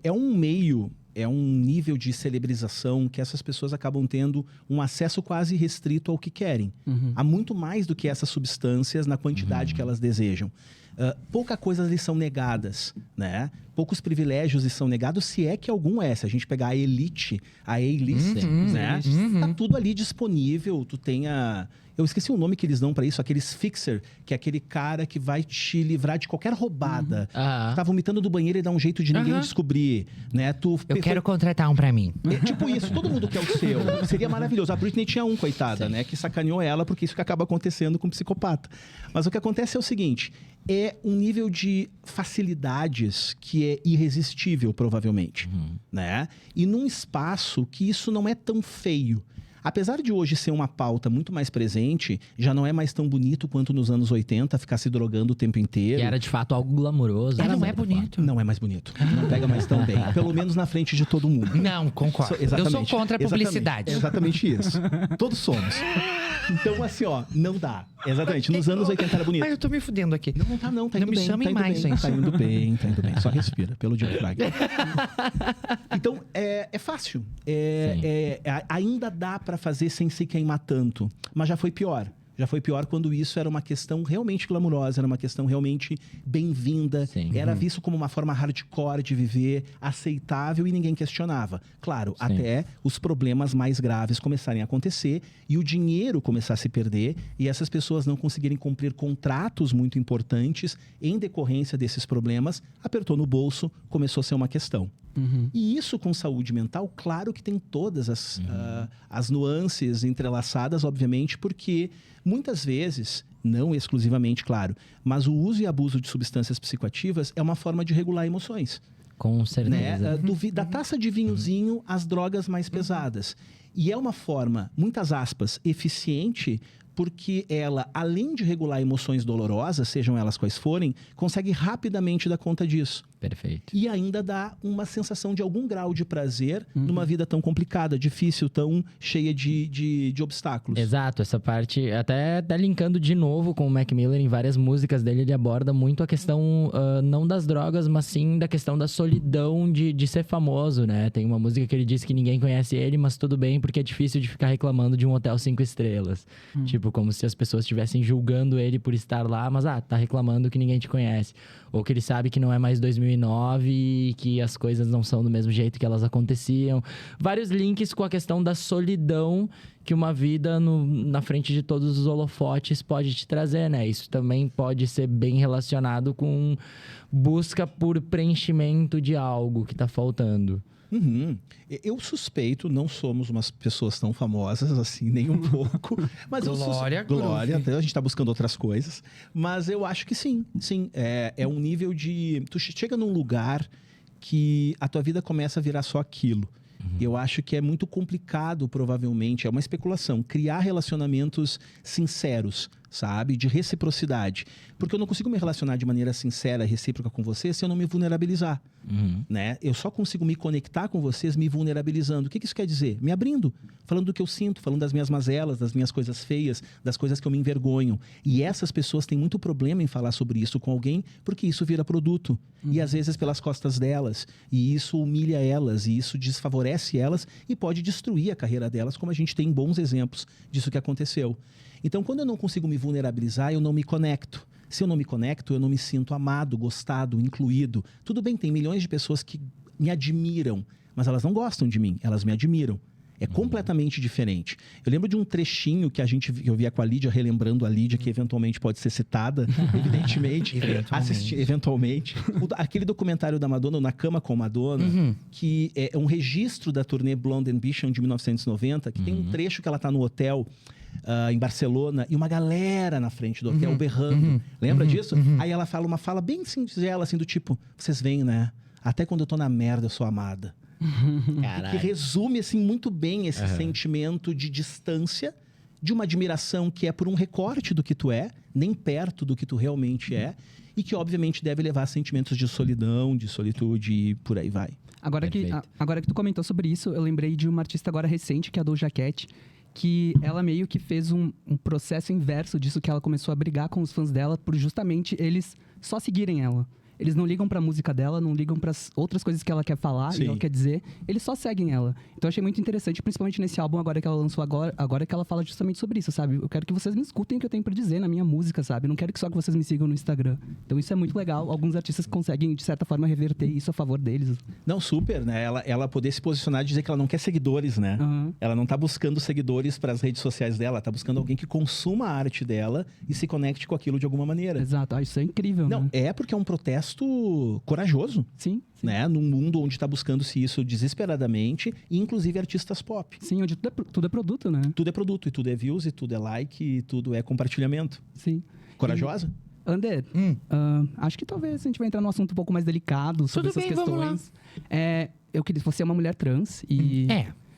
é um meio é um nível de celebrização que essas pessoas acabam tendo um acesso quase restrito ao que querem. Há muito mais do que essas substâncias na quantidade que elas desejam. Pouca coisa lhes são negadas, né? Poucos privilégios lhes são negados, se é que algum é. Se a gente pegar a elite, a A-list, né? Tá tudo ali disponível. Tu tem a... Eu esqueci o nome que eles dão pra isso, aqueles fixer, que é aquele cara que vai te livrar de qualquer roubada. Tá vomitando do banheiro e dá um jeito de ninguém descobrir, né? Eu quero contratar um pra mim. É tipo isso, todo mundo quer o seu. Seria maravilhoso. A Britney tinha um, coitada, né? Que sacaneou ela, porque isso que acaba acontecendo com um psicopata. Mas o que acontece é o seguinte, é um nível de facilidades que é irresistível, provavelmente, né? E num espaço que isso não é tão feio. Apesar de hoje ser uma pauta muito mais presente, já não é mais tão bonito quanto nos anos 80, ficar se drogando o tempo inteiro. Que era de fato algo glamouroso. Não é bonito. Não é mais bonito. Não pega mais tão bem. Pelo menos na frente de todo mundo. Não, concordo. Eu sou contra a publicidade. Exatamente isso. Todos somos. Então, assim, ó, não dá. Exatamente. Nos anos 80 era bonito. Mas eu tô me fudendo aqui. Não tá não. Tá Não indo me bem, chamem tá indo mais, bem, gente. Tá indo bem, tá indo bem. Só respira, pelo diafragma. Então, é fácil. Ainda dá pra fazer sem se queimar tanto. Mas já foi pior. Já foi pior quando isso era uma questão realmente glamurosa, era uma questão realmente bem-vinda, era visto como uma forma hardcore de viver, aceitável e ninguém questionava. Claro, até os problemas mais graves começarem a acontecer e o dinheiro começar a se perder e essas pessoas não conseguirem cumprir contratos muito importantes em decorrência desses problemas, apertou no bolso, começou a ser uma questão. E isso com saúde mental, claro que tem todas as nuances entrelaçadas, obviamente, porque muitas vezes, não exclusivamente, claro, mas o uso e abuso de substâncias psicoativas é uma forma de regular emoções. Com certeza. Né? Da taça de vinhozinho às drogas mais pesadas. E é uma forma, muitas aspas, eficiente, porque ela, além de regular emoções dolorosas, sejam elas quais forem, consegue rapidamente dar conta disso. Perfeito. E ainda dá uma sensação de algum grau de prazer numa vida tão complicada, difícil, tão cheia de obstáculos. Exato, essa parte, até linkando de novo com o Mac Miller, em várias músicas dele, ele aborda muito a questão, não das drogas, mas sim da questão da solidão de ser famoso, né? Tem uma música que ele diz que ninguém conhece ele, mas tudo bem, porque é difícil de ficar reclamando de um hotel 5 estrelas. Tipo, como se as pessoas estivessem julgando ele por estar lá, mas, tá reclamando que ninguém te conhece. Ou que ele sabe que não é mais 2009 e que as coisas não são do mesmo jeito que elas aconteciam. Vários links com a questão da solidão que uma vida na frente de todos os holofotes pode te trazer, né? Isso também pode ser bem relacionado com busca por preenchimento de algo que tá faltando. Eu suspeito, não somos umas pessoas tão famosas assim, nem um pouco. Mas Glória, até a gente tá buscando outras coisas. Mas eu acho que sim. É um nível de... Tu chega num lugar que a tua vida começa a virar só aquilo. Eu acho que é muito complicado, provavelmente, é uma especulação, criar relacionamentos sinceros, sabe? De reciprocidade. Porque eu não consigo me relacionar de maneira sincera, recíproca com você se eu não me vulnerabilizar, né? Eu só consigo me conectar com vocês me vulnerabilizando. O que isso quer dizer? Me abrindo, falando do que eu sinto, falando das minhas mazelas, das minhas coisas feias, das coisas que eu me envergonho. E essas pessoas têm muito problema em falar sobre isso com alguém, porque isso vira produto. E às vezes pelas costas delas. E isso humilha elas, e isso desfavorece elas e pode destruir a carreira delas, como a gente tem bons exemplos disso que aconteceu. Então, quando eu não consigo me vulnerabilizar, eu não me conecto. Se eu não me conecto, eu não me sinto amado, gostado, incluído. Tudo bem, tem milhões de pessoas que me admiram, mas elas não gostam de mim, elas me admiram. É completamente diferente. Eu lembro de um trechinho que eu via com a Lídia, relembrando a Lídia, que eventualmente pode ser citada, evidentemente. Eventualmente. Aquele documentário da Madonna, Na Cama com Madonna, que é um registro da turnê Blonde Ambition de 1990, que tem um trecho que ela tá no hotel em Barcelona, e uma galera na frente do hotel berrando. Lembra disso? Aí ela fala uma fala bem singela, assim, do tipo, vocês veem, né? Até quando eu tô na merda, eu sou amada. Que resume, assim, muito bem esse sentimento de distância, de uma admiração que é por um recorte do que tu é, nem perto do que tu realmente é, e que, obviamente, deve levar a sentimentos de solidão, de solitude e por aí vai. Agora que tu comentou sobre isso, eu lembrei de uma artista agora recente, que é a Doja Cat, que ela meio que fez um processo inverso disso, que ela começou a brigar com os fãs dela por justamente eles só seguirem ela. Eles não ligam pra música dela, não ligam pras outras coisas que ela quer falar Sim. e ela quer dizer. Eles só seguem ela. Então eu achei muito interessante, principalmente nesse álbum agora que ela lançou agora que ela fala justamente sobre isso, sabe? Eu quero que vocês me escutem o que eu tenho pra dizer na minha música, sabe? Eu não quero que só que vocês me sigam no Instagram. Então isso é muito legal. Alguns artistas conseguem, de certa forma, reverter isso a favor deles. Não, super, né? Ela poder se posicionar e dizer que ela não quer seguidores, né? Aham. Ela não tá buscando seguidores para as redes sociais dela, tá buscando alguém que consuma a arte dela e se conecte com aquilo de alguma maneira. Exato. Ah, isso é incrível, Não, né? é porque é um protesto corajoso, Sim, sim. né? Num mundo onde tá buscando-se isso desesperadamente, e inclusive artistas pop. Sim, onde tudo é produto, né? Tudo é produto, e tudo é views, e tudo é like, e tudo é compartilhamento. Sim. Corajosa? Ander, acho que talvez a gente vai entrar num assunto um pouco mais delicado sobre Tudo essas bem, vamos lá. questões. Eu queria, você é uma mulher trans e...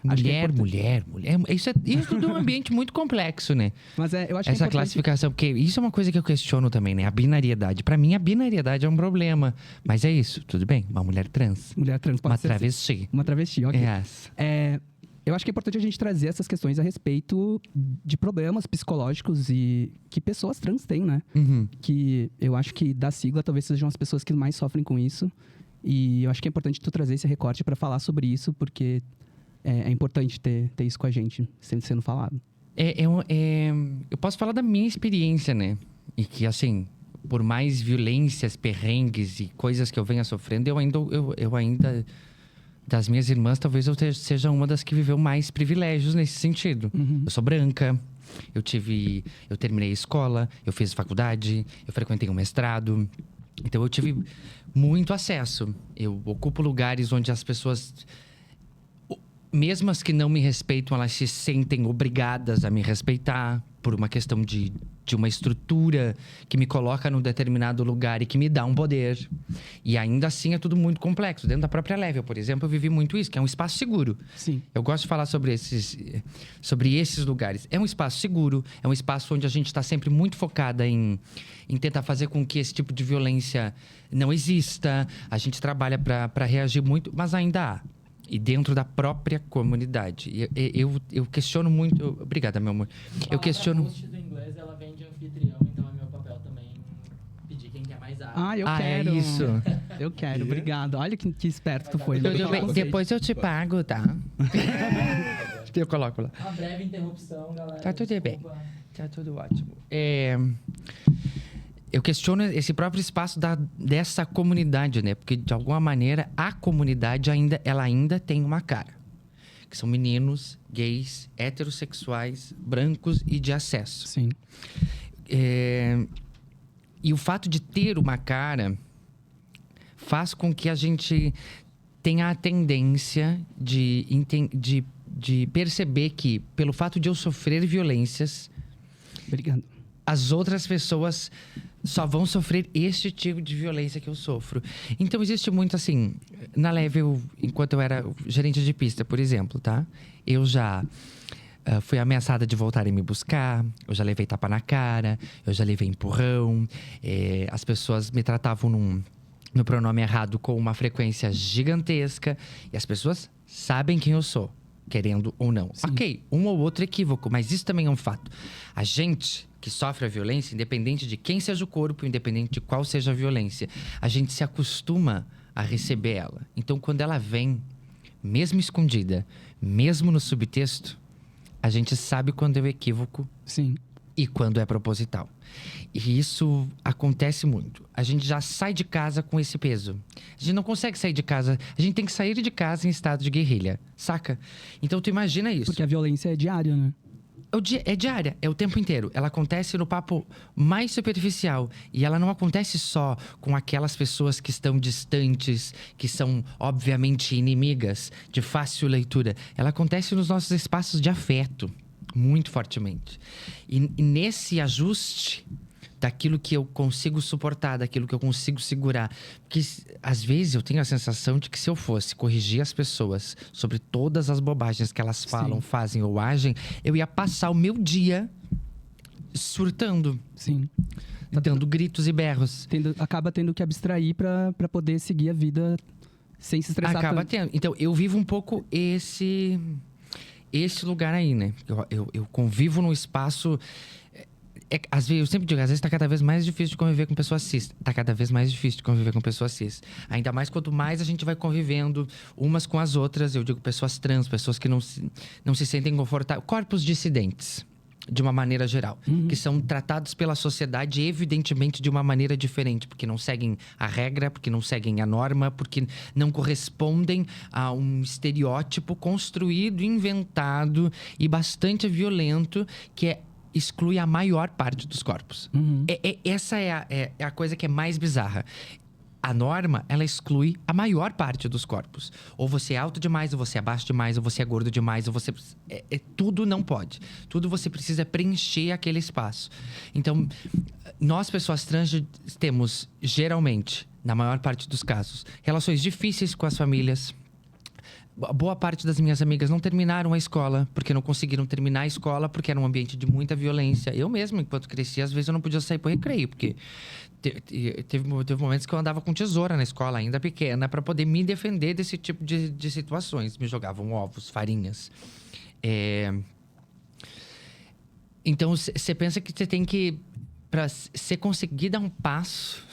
Acho que é Mulher. Isso tudo é um ambiente muito complexo, né? Mas eu acho que é Essa importante... classificação, porque isso é uma coisa que eu questiono também, né? A binariedade. Pra mim, a binariedade é um problema. Mas é isso, tudo bem. Uma mulher trans. Mulher trans pode Uma ser travesti. uma travesti, ok. Yes. Eu acho que é importante a gente trazer essas questões a respeito de problemas psicológicos e que pessoas trans têm, né? Uhum. Que eu acho que da sigla talvez sejam as pessoas que mais sofrem com isso. E eu acho que é importante tu trazer esse recorte pra falar sobre isso, porque é importante ter isso com a gente, sendo falado. Eu posso falar da minha experiência, né? E que, assim, por mais violências, perrengues e coisas que eu venha sofrendo, eu ainda das minhas irmãs, talvez eu seja uma das que viveu mais privilégios nesse sentido. Uhum. Eu sou branca, eu terminei a escola, eu fiz faculdade, eu frequentei um mestrado. Então eu tive muito acesso. Eu ocupo lugares onde as pessoas, mesmo as que não me respeitam, elas se sentem obrigadas a me respeitar por uma questão de uma estrutura que me coloca num determinado lugar e que me dá um poder. E ainda assim é tudo muito complexo. Dentro da própria Level, por exemplo, eu vivi muito isso, que é um espaço seguro. Sim. Eu gosto de falar sobre esses lugares. É um espaço seguro, é um espaço onde a gente está sempre muito focada em tentar fazer com que esse tipo de violência não exista. A gente trabalha para reagir muito, mas ainda há. E dentro da própria comunidade. Eu questiono muito... Obrigada, meu amor. Eu questiono... A host do inglês, ela vem de anfitrião, então é meu papel também pedir quem quer mais água. Eu Ah, quero. é isso. Eu quero, obrigado. Olha que esperto tu foi. Tudo bem, depois eu te pago, tá? Eu coloco lá. Uma breve interrupção, galera. Tá tudo bem. Desculpa. Tá tudo ótimo. Eu questiono esse próprio espaço dessa comunidade, né? Porque, de alguma maneira, a comunidade ainda tem uma cara. Que são meninos, gays, heterossexuais, brancos e de acesso. Sim. E o fato de ter uma cara faz com que a gente tenha a tendência de perceber que, pelo fato de eu sofrer violências, Obrigado. as outras pessoas só vão sofrer este tipo de violência que eu sofro. Então, existe muito assim... Na Level, enquanto eu era gerente de pista, por exemplo, tá? Eu já fui ameaçada de voltarem me buscar. Eu já levei tapa na cara. Eu já levei empurrão. As pessoas me tratavam no pronome errado com uma frequência gigantesca. E as pessoas sabem quem eu sou, querendo ou não. Sim. Ok, um ou outro equívoco, mas isso também é um fato. A gente que sofre a violência, independente de quem seja o corpo, independente de qual seja a violência, a gente se acostuma a receber ela. Então, quando ela vem, mesmo escondida, mesmo no subtexto, a gente sabe quando é o equívoco Sim. e quando é proposital. E isso acontece muito. A gente já sai de casa com esse peso. A gente não consegue sair de casa. A gente tem que sair de casa em estado de guerrilha, saca? Então, tu imagina isso. Porque a violência é diária, né? É diária, é o tempo inteiro. Ela acontece no papo mais superficial. E ela não acontece só com aquelas pessoas que estão distantes, que são, obviamente, inimigas, de fácil leitura. Ela acontece nos nossos espaços de afeto, muito fortemente. E nesse ajuste daquilo que eu consigo suportar, daquilo que eu consigo segurar. Porque, às vezes, eu tenho a sensação de que se eu fosse corrigir as pessoas sobre todas as bobagens que elas falam, fazem ou agem, eu ia passar o meu dia surtando, Sim. dando gritos e berros. Acaba tendo que abstrair pra poder seguir a vida sem se estressar Acaba tanto. tendo. Então, eu vivo um pouco esse lugar aí, né? Eu convivo num espaço... Às vezes, eu sempre digo, às vezes tá cada vez mais difícil de conviver com pessoas cis. Tá cada vez mais difícil de conviver com pessoas cis. Ainda mais quanto mais a gente vai convivendo umas com as outras. Eu digo pessoas trans, pessoas que não se sentem confortáveis. Corpos dissidentes, de uma maneira geral. Que são tratados pela sociedade, evidentemente, de uma maneira diferente. Porque não seguem a regra, porque não seguem a norma, porque não correspondem a um estereótipo construído, inventado e bastante violento, que exclui a maior parte dos corpos. Essa é a coisa que é mais bizarra. A norma, ela exclui a maior parte dos corpos. Ou você é alto demais, ou você é baixo demais, ou você é gordo demais, ou você... tudo não pode. Tudo você precisa preencher aquele espaço. Então, nós, pessoas trans, temos, geralmente, na maior parte dos casos, relações difíceis com as famílias. Boa parte das minhas amigas não terminaram a escola, porque não conseguiram terminar a escola, porque era um ambiente de muita violência. Eu mesmo, enquanto crescia, às vezes eu não podia sair pro recreio, porque teve momentos que eu andava com tesoura na escola, ainda pequena, para poder me defender desse tipo de situações. Me jogavam ovos, farinhas. Então, você pensa que você tem que... Para você conseguir dar um passo...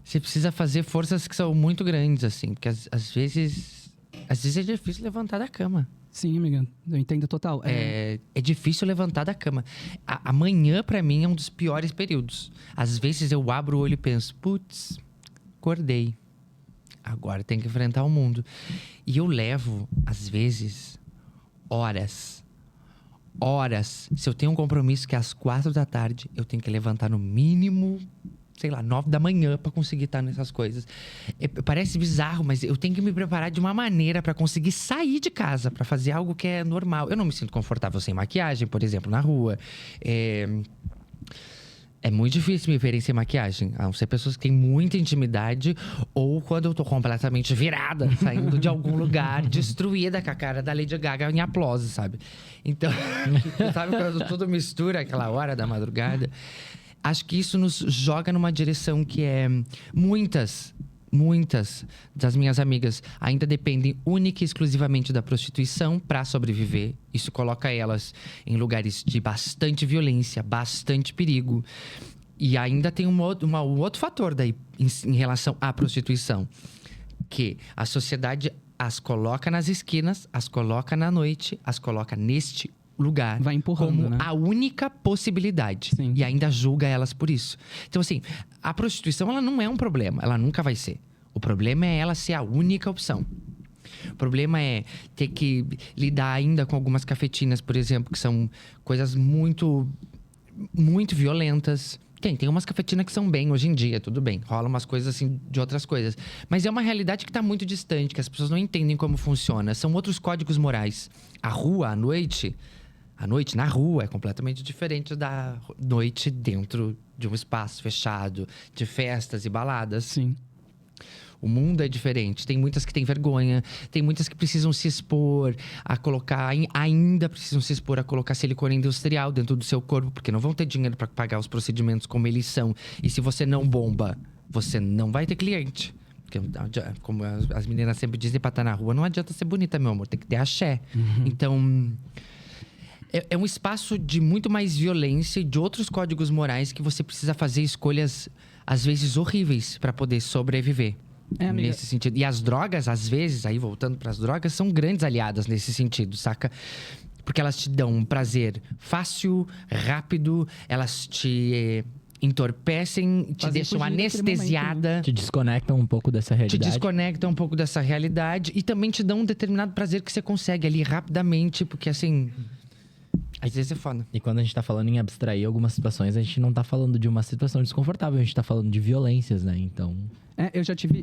Você precisa fazer forças que são muito grandes, assim. Porque às vezes é difícil levantar da cama. Sim, amiga. Eu entendo total. É difícil levantar da cama. Amanhã, pra mim, é um dos piores períodos. Às vezes eu abro o olho e penso... Putz, acordei. Agora tem que enfrentar o mundo. E eu levo, às vezes, horas. Se eu tenho um compromisso que é às 4 da tarde, eu tenho que levantar no mínimo... sei lá, 9 da manhã pra conseguir estar nessas coisas. Parece bizarro, mas eu tenho que me preparar de uma maneira pra conseguir sair de casa, pra fazer algo que é normal. Eu não me sinto confortável sem maquiagem, por exemplo, na rua. É muito difícil me verem sem maquiagem. A não ser pessoas que têm muita intimidade ou quando eu tô completamente virada, saindo de algum lugar, destruída com a cara da Lady Gaga em aplauso, sabe? Então, sabe quando tudo mistura aquela hora da madrugada? Acho que isso nos joga numa direção que é... Muitas das minhas amigas ainda dependem única e exclusivamente da prostituição para sobreviver. Isso coloca elas em lugares de bastante violência, bastante perigo. E ainda tem um outro fator daí em relação à prostituição. Que a sociedade as coloca nas esquinas, as coloca na noite, as coloca neste lugar vai empurrando, como né? a única possibilidade. Sim. E ainda julga elas por isso. Então, assim, a prostituição, ela não é um problema. Ela nunca vai ser. O problema é ela ser a única opção. O problema é ter que lidar ainda com algumas cafetinas, por exemplo, que são coisas muito, muito violentas. Tem umas cafetinas que são bem hoje em dia, tudo bem. Rola umas coisas assim de outras coisas. Mas é uma realidade que está muito distante, que as pessoas não entendem como funciona. São outros códigos morais. A rua, à noite... A noite na rua é completamente diferente da noite dentro de um espaço fechado, de festas e baladas. Sim. O mundo é diferente. Tem muitas que têm vergonha, tem muitas que precisam se expor a colocar... Ainda precisam se expor a colocar silicone industrial dentro do seu corpo, porque não vão ter dinheiro para pagar os procedimentos como eles são. E se você não bomba, você não vai ter cliente. Porque, como as meninas sempre dizem, pra estar na rua, não adianta ser bonita, meu amor. Tem que ter axé. Então... É um espaço de muito mais violência e de outros códigos morais que você precisa fazer escolhas, às vezes, horríveis para poder sobreviver. Amiga. Nesse sentido. E as drogas, às vezes, aí voltando para as drogas, são grandes aliadas nesse sentido, saca? Porque elas te dão um prazer fácil, rápido, elas te entorpecem, te deixam anestesiada. Te desconectam um pouco dessa realidade. Te desconectam um pouco dessa realidade e também te dão um determinado prazer que você consegue ali rapidamente, porque assim... Às vezes é foda. E quando a gente tá falando em abstrair algumas situações, a gente não tá falando de uma situação desconfortável, a gente tá falando de violências, né? Então...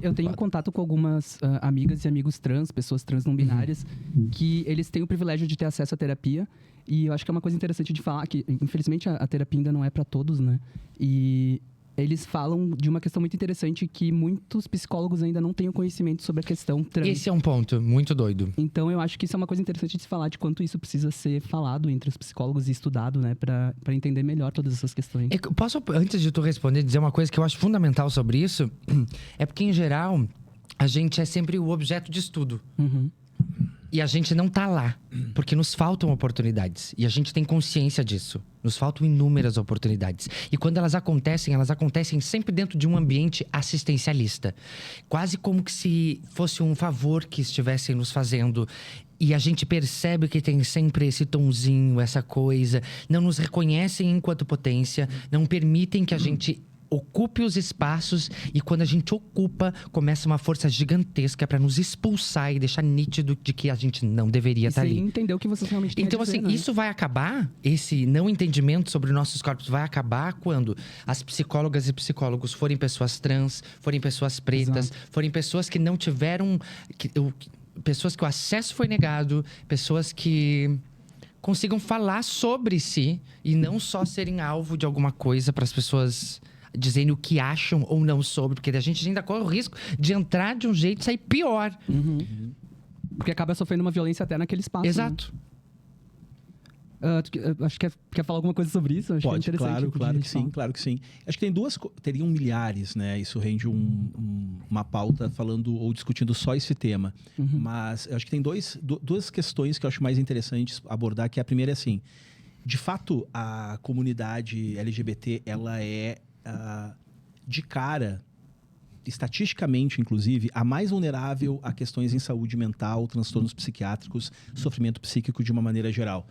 eu tenho contato com algumas amigas e amigos trans, pessoas trans não binárias, que eles têm o privilégio de ter acesso à terapia. E eu acho que é uma coisa interessante de falar, que infelizmente a terapia ainda não é para todos, né? E eles falam de uma questão muito interessante que muitos psicólogos ainda não têm o conhecimento sobre a questão trans. Esse é um ponto muito doido. Então, eu acho que isso é uma coisa interessante de se falar, de quanto isso precisa ser falado entre os psicólogos e estudado, né? Pra entender melhor todas essas questões. Posso, antes de tu responder, dizer uma coisa que eu acho fundamental sobre isso? É porque, em geral, a gente é sempre o objeto de estudo. E a gente não tá lá, porque nos faltam oportunidades. E a gente tem consciência disso. Nos faltam inúmeras oportunidades. E quando elas acontecem sempre dentro de um ambiente assistencialista. Quase como que se fosse um favor que estivessem nos fazendo. E a gente percebe que tem sempre esse tonzinho, essa coisa. Não nos reconhecem enquanto potência, não permitem que a gente ocupe os espaços, e quando a gente ocupa, começa uma força gigantesca para nos expulsar e deixar nítido de que a gente não deveria estar ali. Entender o que vocês realmente têm Então, a dizer, assim, né? isso vai acabar, esse não entendimento sobre nossos corpos vai acabar quando as psicólogas e psicólogos forem pessoas trans, forem pessoas pretas, forem pessoas que não tiveram... pessoas que o acesso foi negado, pessoas que consigam falar sobre si e não só serem alvo de alguma coisa para as pessoas dizendo o que acham ou não sobre, porque a gente ainda corre o risco de entrar de um jeito e sair pior. Porque acaba sofrendo uma violência até naquele espaço. Exato. Acho que quer falar alguma coisa sobre isso? Acho que é Pode, interessante. claro que sim. Acho que tem teriam milhares, né? Isso rende uma pauta falando ou discutindo só esse tema. Mas eu acho que tem duas questões que eu acho mais interessantes abordar, que a primeira é assim, de fato, a comunidade LGBT, ela é, de cara, estatisticamente, inclusive, a mais vulnerável a questões em saúde mental, transtornos psiquiátricos, sofrimento psíquico de uma maneira geral.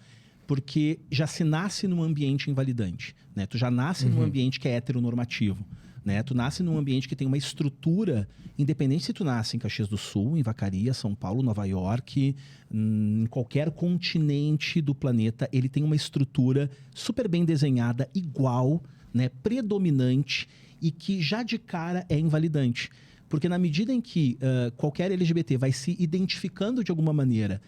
Porque já se nasce num ambiente invalidante, né? Tu já nasce num ambiente que é heteronormativo, né? Tu nasce num ambiente que tem uma estrutura, independente se tu nasce em Caxias do Sul, em Vacaria, São Paulo, Nova York, em qualquer continente do planeta, ele tem uma estrutura super bem desenhada, igual, né? Predominante, e que já de cara é invalidante. Porque na medida em que qualquer LGBT vai se identificando de alguma maneira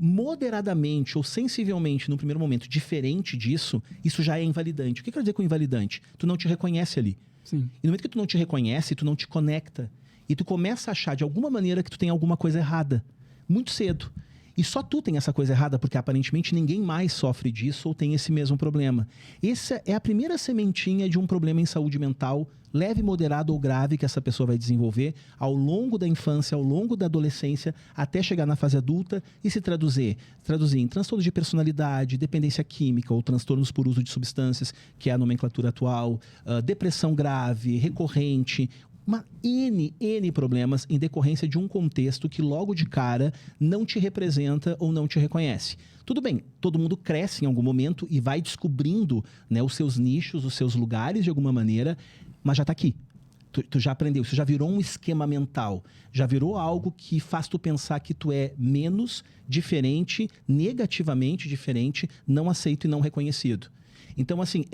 moderadamente ou sensivelmente, no primeiro momento, diferente disso, isso já é invalidante. O que quer dizer com invalidante? Tu não te reconhece ali. Sim. E no momento que tu não te reconhece, tu não te conecta. E tu começa a achar, de alguma maneira, que tu tem alguma coisa errada. Muito cedo. E só tu tem essa coisa errada, porque aparentemente ninguém mais sofre disso ou tem esse mesmo problema. Essa é a primeira sementinha de um problema em saúde mental, leve, moderado ou grave, que essa pessoa vai desenvolver ao longo da infância, ao longo da adolescência, até chegar na fase adulta e se traduzir em transtornos de personalidade, dependência química ou transtornos por uso de substâncias, que é a nomenclatura atual, depressão grave, recorrente, uma N problemas em decorrência de um contexto que logo de cara não te representa ou não te reconhece. Tudo bem, todo mundo cresce em algum momento e vai descobrindo, né, os seus nichos, os seus lugares de alguma maneira, mas já está aqui. Tu já aprendeu, isso já virou um esquema mental, já virou algo que faz tu pensar que tu é menos, diferente, negativamente diferente, não aceito e não reconhecido. Então, assim,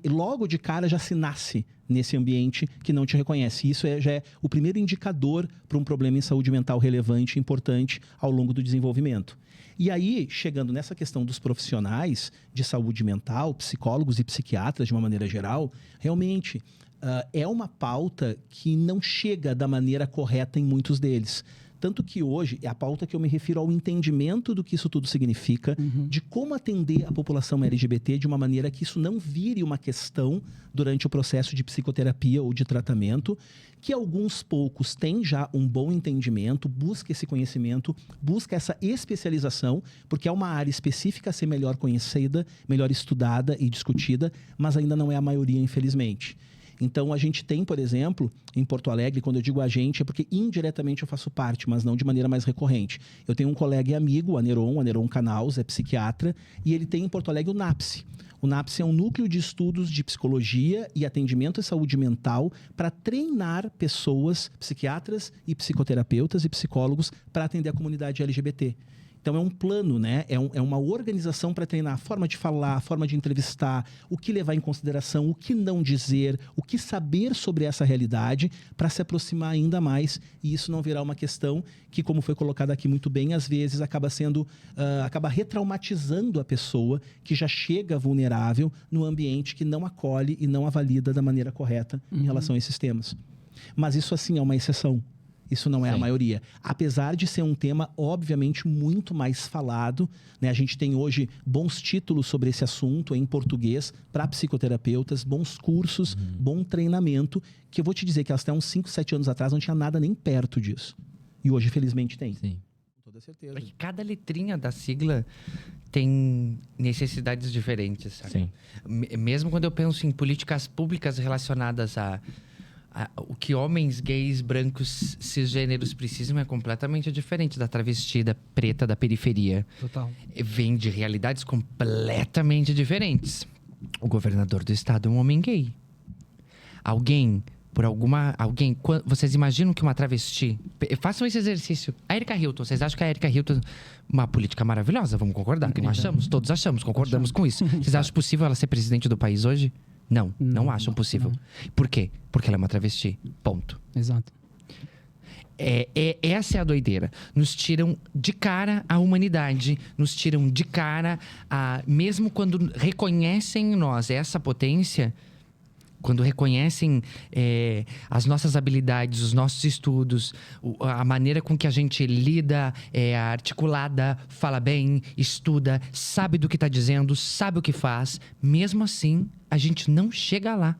logo de cara já se nasce nesse ambiente que não te reconhece. Isso já é o primeiro indicador para um problema em saúde mental relevante e importante ao longo do desenvolvimento. E aí, chegando nessa questão dos profissionais de saúde mental, psicólogos e psiquiatras de uma maneira geral, realmente é uma pauta que não chega da maneira correta em muitos deles. Tanto que hoje é a pauta que eu me refiro ao entendimento do que isso tudo significa, de como atender a população LGBT de uma maneira que isso não vire uma questão durante o processo de psicoterapia ou de tratamento, que alguns poucos têm já um bom entendimento, busca esse conhecimento, busca essa especialização, porque é uma área específica a ser melhor conhecida, melhor estudada e discutida, mas ainda não é a maioria, infelizmente. Então, a gente tem, por exemplo, em Porto Alegre, quando eu digo a gente, é porque indiretamente eu faço parte, mas não de maneira mais recorrente. Eu tenho um colega e amigo, o Aneron Canals, é psiquiatra, e ele tem em Porto Alegre o NAPSE. O NAPSE é um núcleo de estudos de psicologia e atendimento à saúde mental para treinar pessoas, psiquiatras e psicoterapeutas e psicólogos para atender a comunidade LGBT. Então, é um plano, né? É uma organização para treinar a forma de falar, a forma de entrevistar, o que levar em consideração, o que não dizer, o que saber sobre essa realidade para se aproximar ainda mais e isso não virar uma questão que, como foi colocado aqui muito bem, às vezes acaba retraumatizando a pessoa que já chega vulnerável no ambiente que não acolhe e não a valida da maneira correta em relação a esses temas. Mas isso, assim, é uma exceção. Isso não é a maioria. Apesar de ser um tema, obviamente, muito mais falado, né? A gente tem hoje bons títulos sobre esse assunto em português para psicoterapeutas, bons cursos, bom treinamento, que eu vou te dizer que até uns 5, 7 anos atrás não tinha nada nem perto disso. E hoje, felizmente, tem. Sim. toda certeza. Porque cada letrinha da sigla tem necessidades diferentes, sabe? Sim. Mesmo quando eu penso em políticas públicas relacionadas a o que homens gays, brancos, cisgêneros precisam é completamente diferente da travesti, da preta, da periferia. Total. Vem de realidades completamente diferentes. O governador do estado é um homem gay. Vocês imaginam que uma travesti... Façam esse exercício. A Erika Hilton, vocês acham que a Erika Hilton... Uma política maravilhosa, vamos concordar. Incrível. Não achamos? Todos achamos, concordamos com isso. Vocês acham possível ela ser presidente do país hoje? Não acham possível. não. Por quê? Porque ela é uma travesti. Ponto. Exato. Essa é a doideira. Nos tiram de cara a humanidade, nos tiram de cara mesmo quando reconhecem em nós essa potência, quando reconhecem as nossas habilidades, os nossos estudos, a maneira com que a gente lida, articulada, fala bem, estuda, sabe do que está dizendo, sabe o que faz, mesmo assim, a gente não chega lá.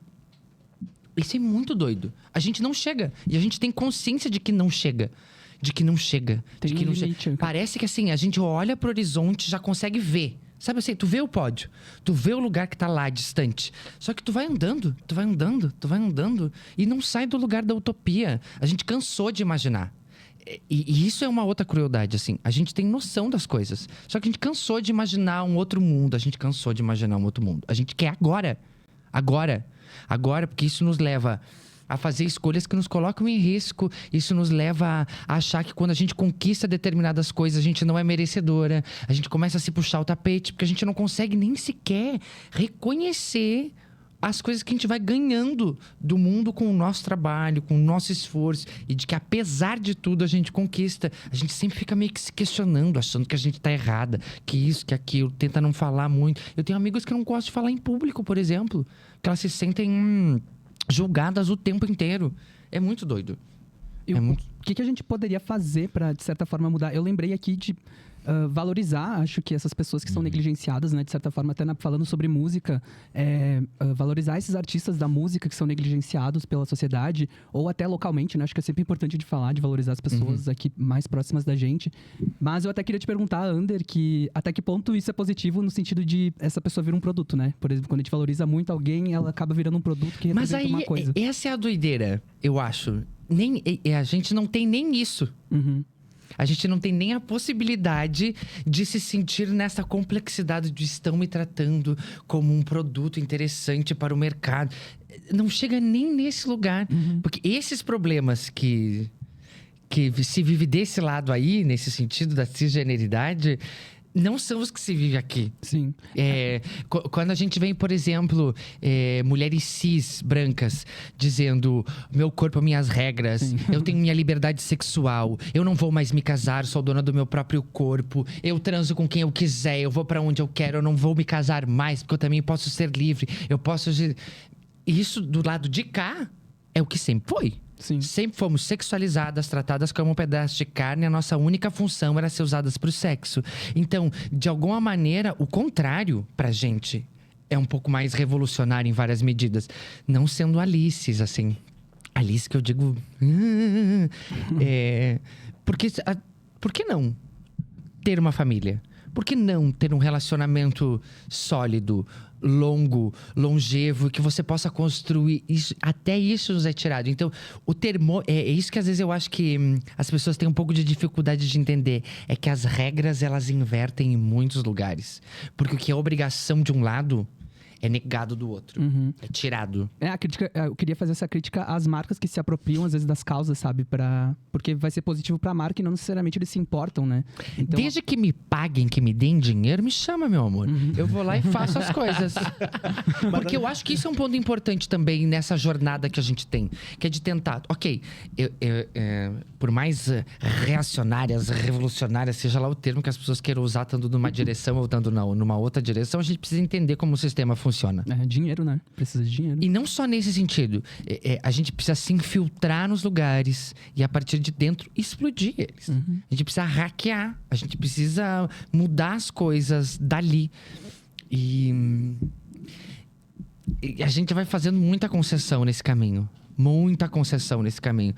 Isso é muito doido. A gente não chega. E a gente tem consciência de que não chega. Tem um limite. Parece que assim, a gente olha pro horizonte e já consegue ver. Sabe assim, tu vê o pódio. Tu vê o lugar que tá lá, distante. Só que tu vai andando e não sai do lugar da utopia. A gente cansou de imaginar. E isso é uma outra crueldade, assim. A gente tem noção das coisas. Só que a gente cansou de imaginar um outro mundo. A gente quer agora. Agora, porque isso nos leva a fazer escolhas que nos colocam em risco. Isso nos leva a achar que quando a gente conquista determinadas coisas, a gente não é merecedora. A gente começa a se puxar o tapete, porque a gente não consegue nem sequer reconhecer as coisas que a gente vai ganhando do mundo com o nosso trabalho, com o nosso esforço. E de que, apesar de tudo, a gente conquista. A gente sempre fica meio que se questionando, achando que a gente tá errada. Que isso, que aquilo, tenta não falar muito. Eu tenho amigos que não gostam de falar em público, por exemplo. Que elas se sentem julgadas o tempo inteiro. É muito doido. O que a gente poderia fazer para, de certa forma, mudar? Eu lembrei aqui de valorizar, acho que essas pessoas que são negligenciadas, né? De certa forma, até falando sobre música, valorizar esses artistas da música que são negligenciados pela sociedade, ou até localmente, né? Acho que é sempre importante de falar, de valorizar as pessoas aqui mais próximas da gente. Mas eu até queria te perguntar, Ander, que até que ponto isso é positivo no sentido de essa pessoa vir um produto, né? Por exemplo, quando a gente valoriza muito alguém, ela acaba virando um produto que representa uma coisa. Mas aí, essa é a doideira, eu acho. A gente não tem nem isso. Uhum. A gente não tem nem a possibilidade de se sentir nessa complexidade de estão me tratando como um produto interessante para o mercado. Não chega nem nesse lugar. Porque esses problemas que se vive desse lado aí, nesse sentido da cisgeneridade, não são os que se vive aqui. Sim. Quando a gente vem, por exemplo, mulheres cis, brancas, dizendo meu corpo, minhas regras, eu tenho minha liberdade sexual, eu não vou mais me casar, sou dona do meu próprio corpo, eu transo com quem eu quiser, eu vou pra onde eu quero, eu não vou me casar mais, porque eu também posso ser livre, eu posso... Isso, do lado de cá, é o que sempre foi. Sim. Sempre fomos sexualizadas, tratadas como um pedaço de carne. A nossa única função era ser usadas para o sexo. Então, de alguma maneira, o contrário pra gente é um pouco mais revolucionário em várias medidas. Não sendo Alices, assim. Alice que eu digo... Por que não ter uma família? Por que não ter um relacionamento sólido, longo, longevo, que você possa construir isso? Até isso nos é tirado. Então, o termo... É isso que às vezes eu acho que as pessoas têm um pouco de dificuldade de entender. É que as regras, elas invertem em muitos lugares. Porque o que é obrigação de um lado... é negado do outro. É tirado. A crítica, eu queria fazer essa crítica às marcas que se apropriam, às vezes, das causas, sabe? Porque vai ser positivo pra marca e não necessariamente eles se importam, né? Então, desde que me paguem, que me deem dinheiro, me chama, meu amor. Eu vou lá e faço as coisas. Porque eu acho que isso é um ponto importante também nessa jornada que a gente tem. Que é de tentar... Ok, por mais reacionárias, revolucionárias, seja lá o termo que as pessoas queiram usar, tanto numa direção ou tanto numa outra direção, a gente precisa entender como o sistema funciona. Dinheiro, né? Precisa de dinheiro. E não só nesse sentido. A gente precisa se infiltrar nos lugares e, a partir de dentro, explodir eles. A gente precisa hackear. A gente precisa mudar as coisas dali. E a gente vai fazendo muita concessão nesse caminho. muita concessão nesse caminho.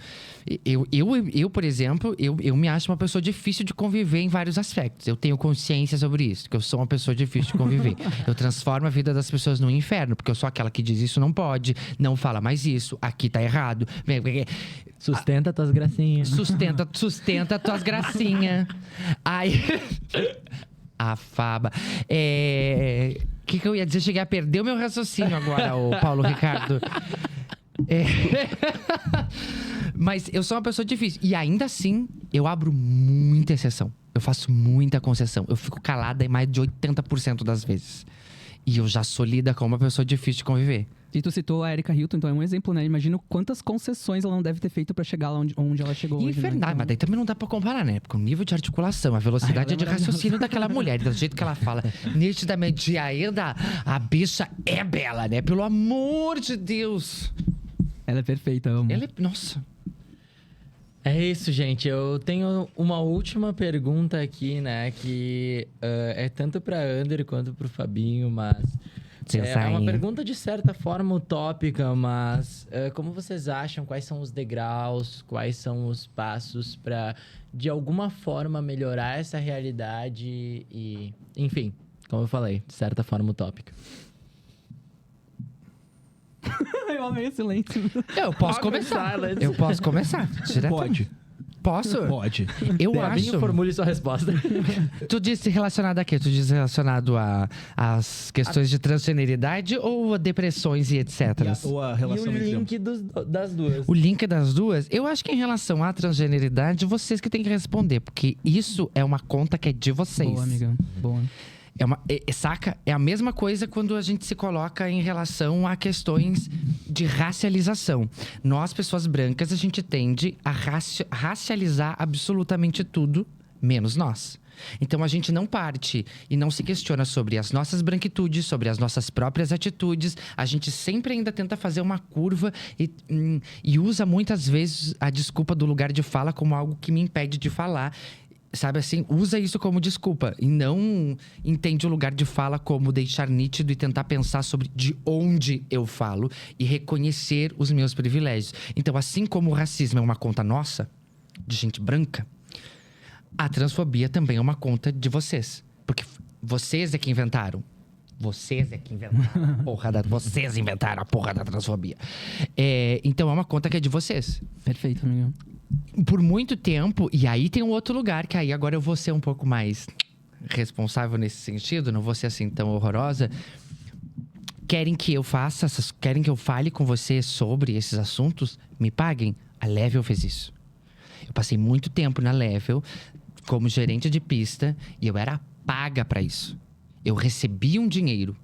Eu por exemplo, eu me acho uma pessoa difícil de conviver em vários aspectos. Eu tenho consciência sobre isso, que eu sou uma pessoa difícil de conviver. Eu transformo a vida das pessoas num inferno, porque eu sou aquela que diz isso não pode, não fala mais isso, aqui tá errado. Sustenta tuas gracinhas. Sustenta tuas gracinhas. Aí... A faba. O que eu ia dizer? Cheguei a perder o meu raciocínio agora, o Paulo Ricardo. Mas eu sou uma pessoa difícil. E ainda assim, eu abro muita exceção. Eu faço muita concessão. Eu fico calada em mais de 80% das vezes. E eu já sou lida como uma pessoa difícil de conviver. E tu citou a Erika Hilton, então é um exemplo, né? Imagino quantas concessões ela não deve ter feito pra chegar lá onde ela chegou hoje. Infernal, Né? Então... mas daí também não dá pra comparar, né? Porque o nível de articulação, a velocidade de raciocínio daquela mulher, do jeito que ela fala, nitidamente, e ainda a bicha é bela, né? Pelo amor de Deus. Ela é perfeita, amo. Nossa. É isso, gente. Eu tenho uma última pergunta aqui, né? Que é tanto pra Ander quanto pro Fabinho, mas... É uma pergunta de certa forma utópica, mas como vocês acham? Quais são os degraus? Quais são os passos para, de alguma forma, melhorar essa realidade? E, enfim, como eu falei, de certa forma utópica. Eu amei o silêncio. Eu posso começar. Eu posso começar. Pode. Posso? Pode. Eu Fabinho, acho. formule sua resposta. Tu disse relacionado a quê? Tu disse relacionado às questões de transgeneridade ou a depressões e etc? Ou a E relação o entre link das duas. O link das duas, eu acho que em relação à transgeneridade, vocês que têm que responder, porque isso é uma conta que é de vocês. Boa, amiga. Boa. Saca? É a mesma coisa quando a gente se coloca em relação a questões de racialização. Nós, pessoas brancas, a gente tende a racializar absolutamente tudo, menos nós. Então, a gente não parte e não se questiona sobre as nossas branquitudes, sobre as nossas próprias atitudes. A gente sempre ainda tenta fazer uma curva e usa muitas vezes a desculpa do lugar de fala como algo que me impede de falar. Sabe assim, usa isso como desculpa e não entende o lugar de fala como deixar nítido e tentar pensar sobre de onde eu falo e reconhecer os meus privilégios. Então, assim como o racismo é uma conta nossa, de gente branca, a transfobia também é uma conta de vocês. Porque vocês é que inventaram. Vocês é que inventaram vocês inventaram a porra da transfobia. Então, é uma conta que é de vocês. Perfeito, amigo. Por muito tempo, e aí tem um outro lugar que aí agora eu vou ser um pouco mais responsável nesse sentido, não vou ser assim tão horrorosa. Querem que eu fale com você sobre esses assuntos? Me paguem? A Level fez isso. Eu passei muito tempo na Level como gerente de pista e eu era paga pra isso. Eu recebi um dinheiro.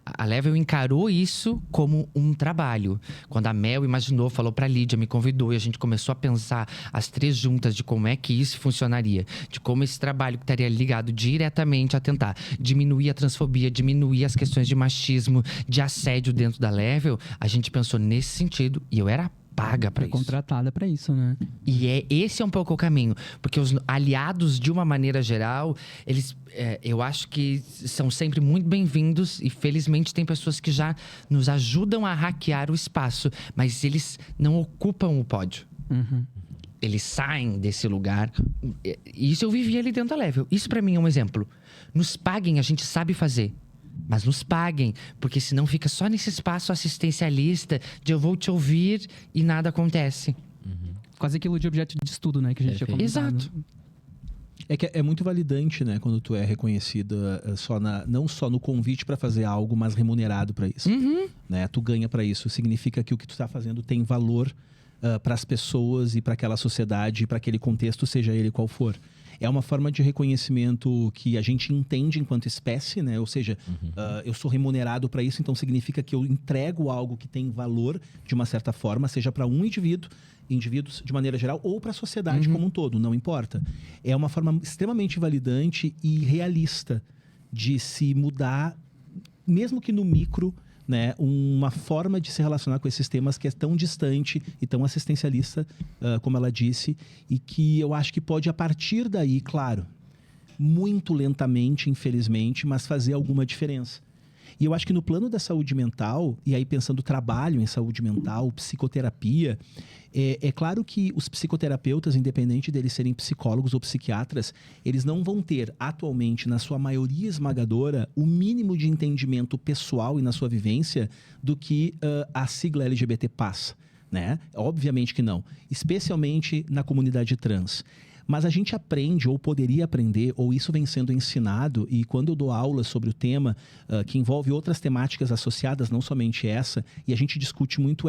A Level encarou isso como um trabalho. Quando a Mel falou pra Lídia, me convidou e a gente começou a pensar as três juntas de como é que isso funcionaria. De como esse trabalho que estaria ligado diretamente a tentar diminuir a transfobia, diminuir as questões de machismo, de assédio dentro da Level. A gente pensou nesse sentido e eu era paga pra isso. Contratada pra isso, né? E esse é um pouco o caminho. Porque os aliados, de uma maneira geral, eles... eu acho que são sempre muito bem-vindos. E felizmente tem pessoas que já nos ajudam a hackear o espaço. Mas eles não ocupam o pódio. Uhum. Eles saem desse lugar. Isso eu vivi ali dentro da Level. Isso pra mim é um exemplo. Nos paguem, a gente sabe fazer. Mas nos paguem, porque senão fica só nesse espaço assistencialista de eu vou te ouvir e nada acontece. Quase aquilo de objeto de estudo, né? Que a gente tinha comentado. Exato. É que é muito validante, né? Quando tu é reconhecido não só no convite para fazer algo, mas remunerado para isso. Né? Tu ganha para isso. Significa que o que tu tá fazendo tem valor para as pessoas e para aquela sociedade, para aquele contexto, seja ele qual for. É uma forma de reconhecimento que a gente entende enquanto espécie, né? Ou seja, eu sou remunerado para isso, então significa que eu entrego algo que tem valor de uma certa forma, seja para um indivíduos de maneira geral, ou para a sociedade como um todo, não importa. É uma forma extremamente validante e realista de se mudar, mesmo que no micro, né, uma forma de se relacionar com esses temas que é tão distante e tão assistencialista, como ela disse, e que eu acho que pode, a partir daí, claro, muito lentamente, infelizmente, mas fazer alguma diferença. E eu acho que no plano da saúde mental, e aí pensando trabalho em saúde mental, psicoterapia, é claro que os psicoterapeutas, independente deles serem psicólogos ou psiquiatras, eles não vão ter atualmente, na sua maioria esmagadora, o mínimo de entendimento pessoal e na sua vivência do que a sigla LGBT passa, né? Obviamente que não, especialmente na comunidade trans. Mas a gente aprende, ou poderia aprender, ou isso vem sendo ensinado, e quando eu dou aula sobre o tema, que envolve outras temáticas associadas, não somente essa, e a gente discute muito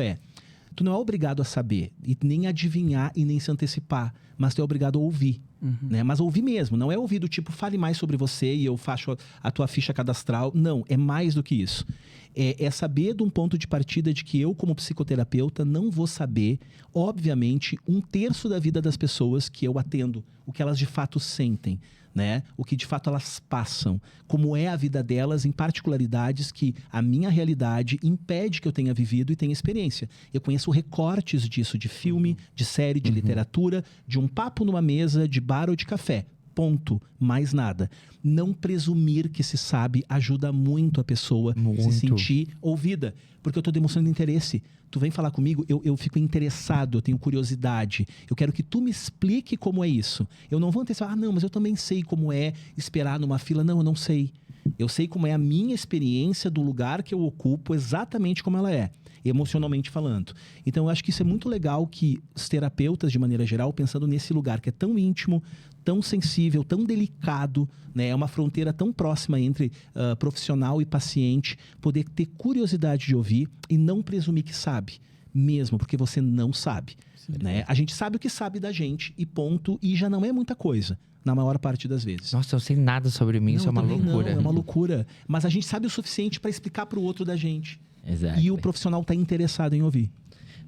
tu não é obrigado a saber, e nem adivinhar e nem se antecipar, mas tu é obrigado a ouvir, né? Mas ouvir mesmo, não é ouvir do tipo, fale mais sobre você e eu faço a tua ficha cadastral. Não, é mais do que isso. É saber de um ponto de partida de que eu, como psicoterapeuta, não vou saber, obviamente, 1/3 da vida das pessoas que eu atendo, o que elas de fato sentem, né? O que de fato elas passam, como é a vida delas em particularidades que a minha realidade impede que eu tenha vivido e tenha experiência. Eu conheço recortes disso de filme, de série, de literatura, de um papo numa mesa, de bar ou de café. Ponto. Mais nada. Não presumir que se sabe ajuda muito a pessoa se sentir ouvida. Porque eu estou demonstrando interesse. Tu vem falar comigo, eu fico interessado, eu tenho curiosidade. Eu quero que tu me explique como é isso. Eu não vou antecipar, não, mas eu também sei como é esperar numa fila. Não, eu não sei. Eu sei como é a minha experiência do lugar que eu ocupo, exatamente como ela é, emocionalmente falando. Então, eu acho que isso é muito legal que os terapeutas, de maneira geral, pensando nesse lugar que é tão íntimo, tão sensível, tão delicado, né? É uma fronteira tão próxima entre profissional e paciente, poder ter curiosidade de ouvir e não presumir que sabe, mesmo porque você não sabe, né? A gente sabe o que sabe da gente e ponto, e já não é muita coisa, na maior parte das vezes. Nossa, eu sei nada sobre mim, Não, isso é uma loucura. Não, é uma loucura. Mas a gente sabe o suficiente para explicar para o outro da gente. Exato. E o profissional está interessado em ouvir.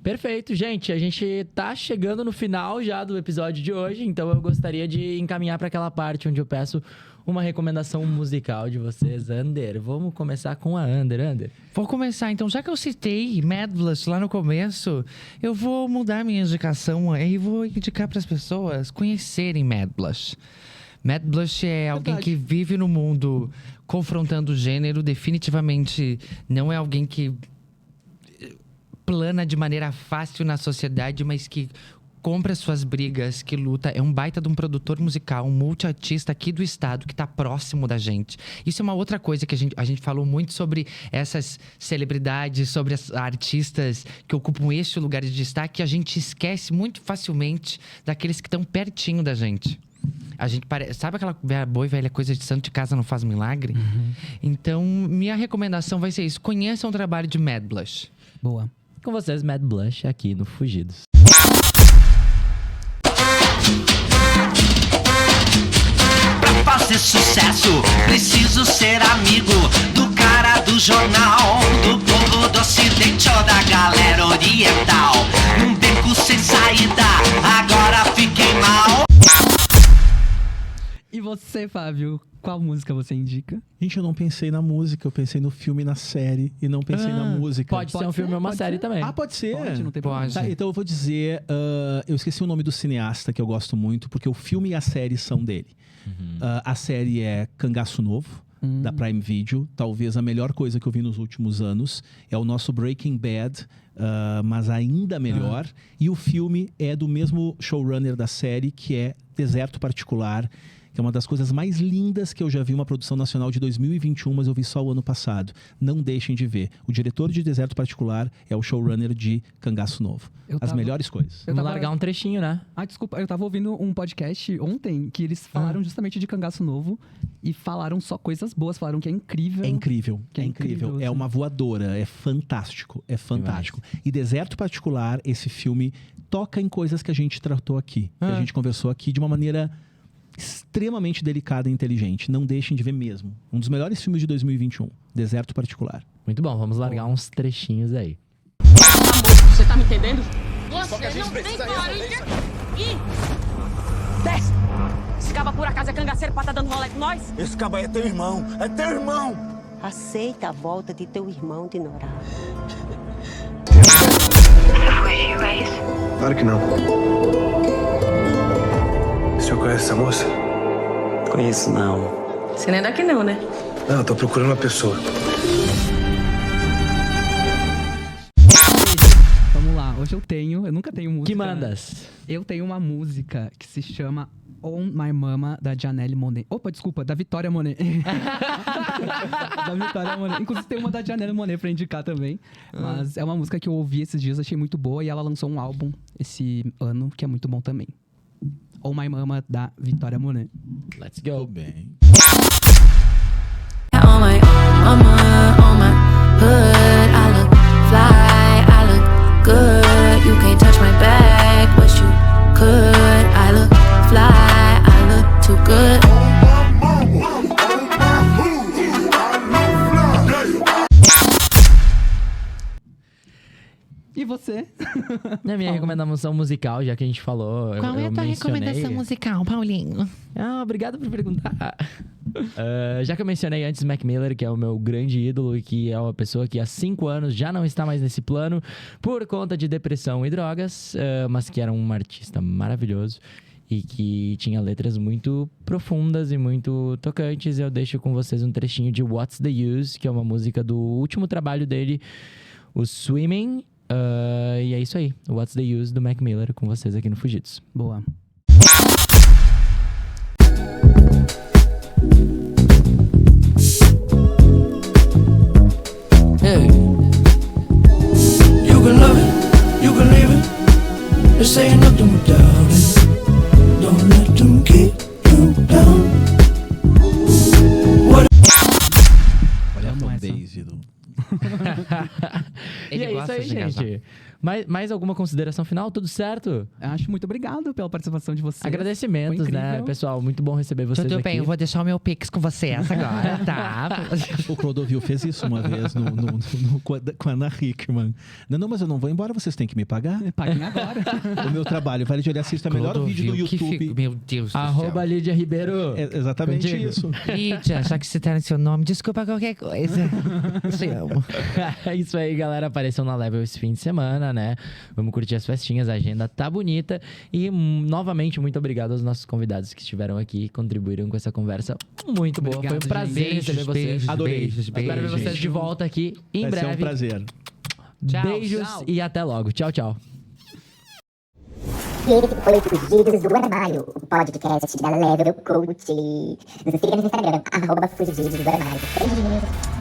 Perfeito, gente. A gente tá chegando no final já do episódio de hoje, então eu gostaria de encaminhar para aquela parte onde eu peço uma recomendação musical de vocês. Ander, vamos começar com a Ander. Vou começar, então. Já que eu citei Mad Blush lá no começo, eu vou mudar minha indicação e vou indicar para as pessoas conhecerem Mad Blush. Mad Blush é alguém que vive no mundo confrontando o gênero. Definitivamente não é alguém que plana de maneira fácil na sociedade, mas que compra suas brigas, que luta. É um baita de um produtor musical, um multiartista aqui do estado, que tá próximo da gente. Isso é uma outra coisa que a gente falou muito sobre essas celebridades, sobre as artistas que ocupam este lugar de destaque, a gente esquece muito facilmente daqueles que estão pertinho da gente. A gente sabe aquela boa e velha coisa de santo de casa não faz milagre? Então, minha recomendação vai ser isso. Conheçam o trabalho de Mad Blush. Boa. Com vocês, Mad Blush, aqui no Fugidos. Pra fazer sucesso, preciso ser amigo do cara do jornal, do povo do ocidente ou da galera oriental. Num beco sem saída, agora fiquei mal. E você, Fábio? Qual música você indica? Gente, eu não pensei na música, eu pensei no filme e na série, e não pensei na música. Pode ser um filme ou uma série também. Ah, pode ser? Pode, não tem Pode. problema. Tá, então eu vou dizer, eu esqueci o nome do cineasta que eu gosto muito, porque o filme e a série são dele. A série é Cangaço Novo, da Prime Video, talvez a melhor coisa que eu vi nos últimos anos. É o nosso Breaking Bad, mas ainda melhor. E o filme é do mesmo showrunner da série, que é Deserto Particular, que é uma das coisas mais lindas que eu já vi, uma produção nacional de 2021, mas eu vi só o ano passado. Não deixem de ver. O diretor de Deserto Particular é o showrunner de Cangaço Novo. As melhores coisas. Vamos largar um trechinho, né? Ah, desculpa, eu tava ouvindo um podcast ontem que eles falaram justamente de Cangaço Novo e falaram só coisas boas, falaram que é incrível. É incrível, Que é incrível, É assim. uma voadora, é fantástico, é fantástico. E Deserto Particular, esse filme, toca em coisas que a gente tratou aqui, que a gente conversou aqui de uma maneira extremamente delicada e inteligente. Não deixem de ver mesmo. Um dos melhores filmes de 2021, Deserto Particular. Muito bom, vamos largar uns trechinhos aí. Você tá me entendendo? Você não tem 40 e... Desce! Esse caba por acaso é cangaceiro pra tá dando rolê com nós? Esse caba é teu irmão, é teu irmão! Aceita a volta de teu irmão de Norá. Claro que não. O senhor conhece essa moça? Conheço não. Você não é daqui não, né? Não, eu tô procurando uma pessoa. Hoje eu nunca tenho música. Que mandas? Eu tenho uma música que se chama On My Mama, da Janelle Monáe. Opa, desculpa, da Vitória Monet. Da Vitória Monet. Inclusive tem uma da Janelle Monáe pra indicar também. Mas é uma música que eu ouvi esses dias, achei muito boa. E ela lançou um álbum esse ano, que é muito bom também. On My Mama, da Vitória Monet. Let's go. Tudo bem. On my mama, on my hood, I look fly, I look good. You can't touch my back, wish you could. I look fly, I look too good. E você? Na minha recomendação musical, já que a gente falou. Qual é a tua mencionei... recomendação musical, Paulinho? Ah, obrigado por perguntar. Já que eu mencionei antes Mac Miller, que é o meu grande ídolo e que é uma pessoa que há 5 anos já não está mais nesse plano por conta de depressão e drogas, mas que era um artista maravilhoso e que tinha letras muito profundas e muito tocantes. Eu deixo com vocês um trechinho de What's the Use, que é uma música do último trabalho dele, o Swimming. E é isso aí, What's the Use do Mac Miller com vocês aqui no Fugidos. Boa. Hey, you can love it, you can leave it. They're saying nothing without it. Don't let them keep you down. Olha a Amo essa. fanbase do... E é isso aí, gente. Mais alguma consideração final? Tudo certo? Acho muito obrigado pela participação de vocês. Agradecimentos, Foi né, incrível. pessoal? Muito bom receber vocês Tudo aqui. bem, eu vou deixar o meu Pix com vocês agora, tá? O Clodovil fez isso uma vez com a Ana Hickman. Não, mas eu não vou embora, vocês têm que me pagar. Paguem agora. O meu trabalho, vale de olhar, assista o melhor vídeo do YouTube. Meu Deus do Arroba céu. Lídia Ribeiro. É exatamente Contigo. isso. Lídia, já que citaram seu nome, desculpa qualquer coisa. Te amo. É isso aí, galera. Apareçam na Level esse fim de semana, né? Vamos curtir as festinhas, a agenda tá bonita. E, novamente, muito obrigado aos nossos convidados que estiveram aqui e contribuíram com essa conversa muito boa. Obrigado, Foi um prazer gente. receber vocês. Beijos, Adorei. beijos, Espero ver beijos. vocês de volta aqui em Vai ser um breve. prazer. Tchau, Beijos tchau. e até logo. Tchau, tchau. E esse foi Fugidos do Armário, o podcast da Level Coach. Nos siga no Instagram, @Fugidos do Armário. Beijinhos.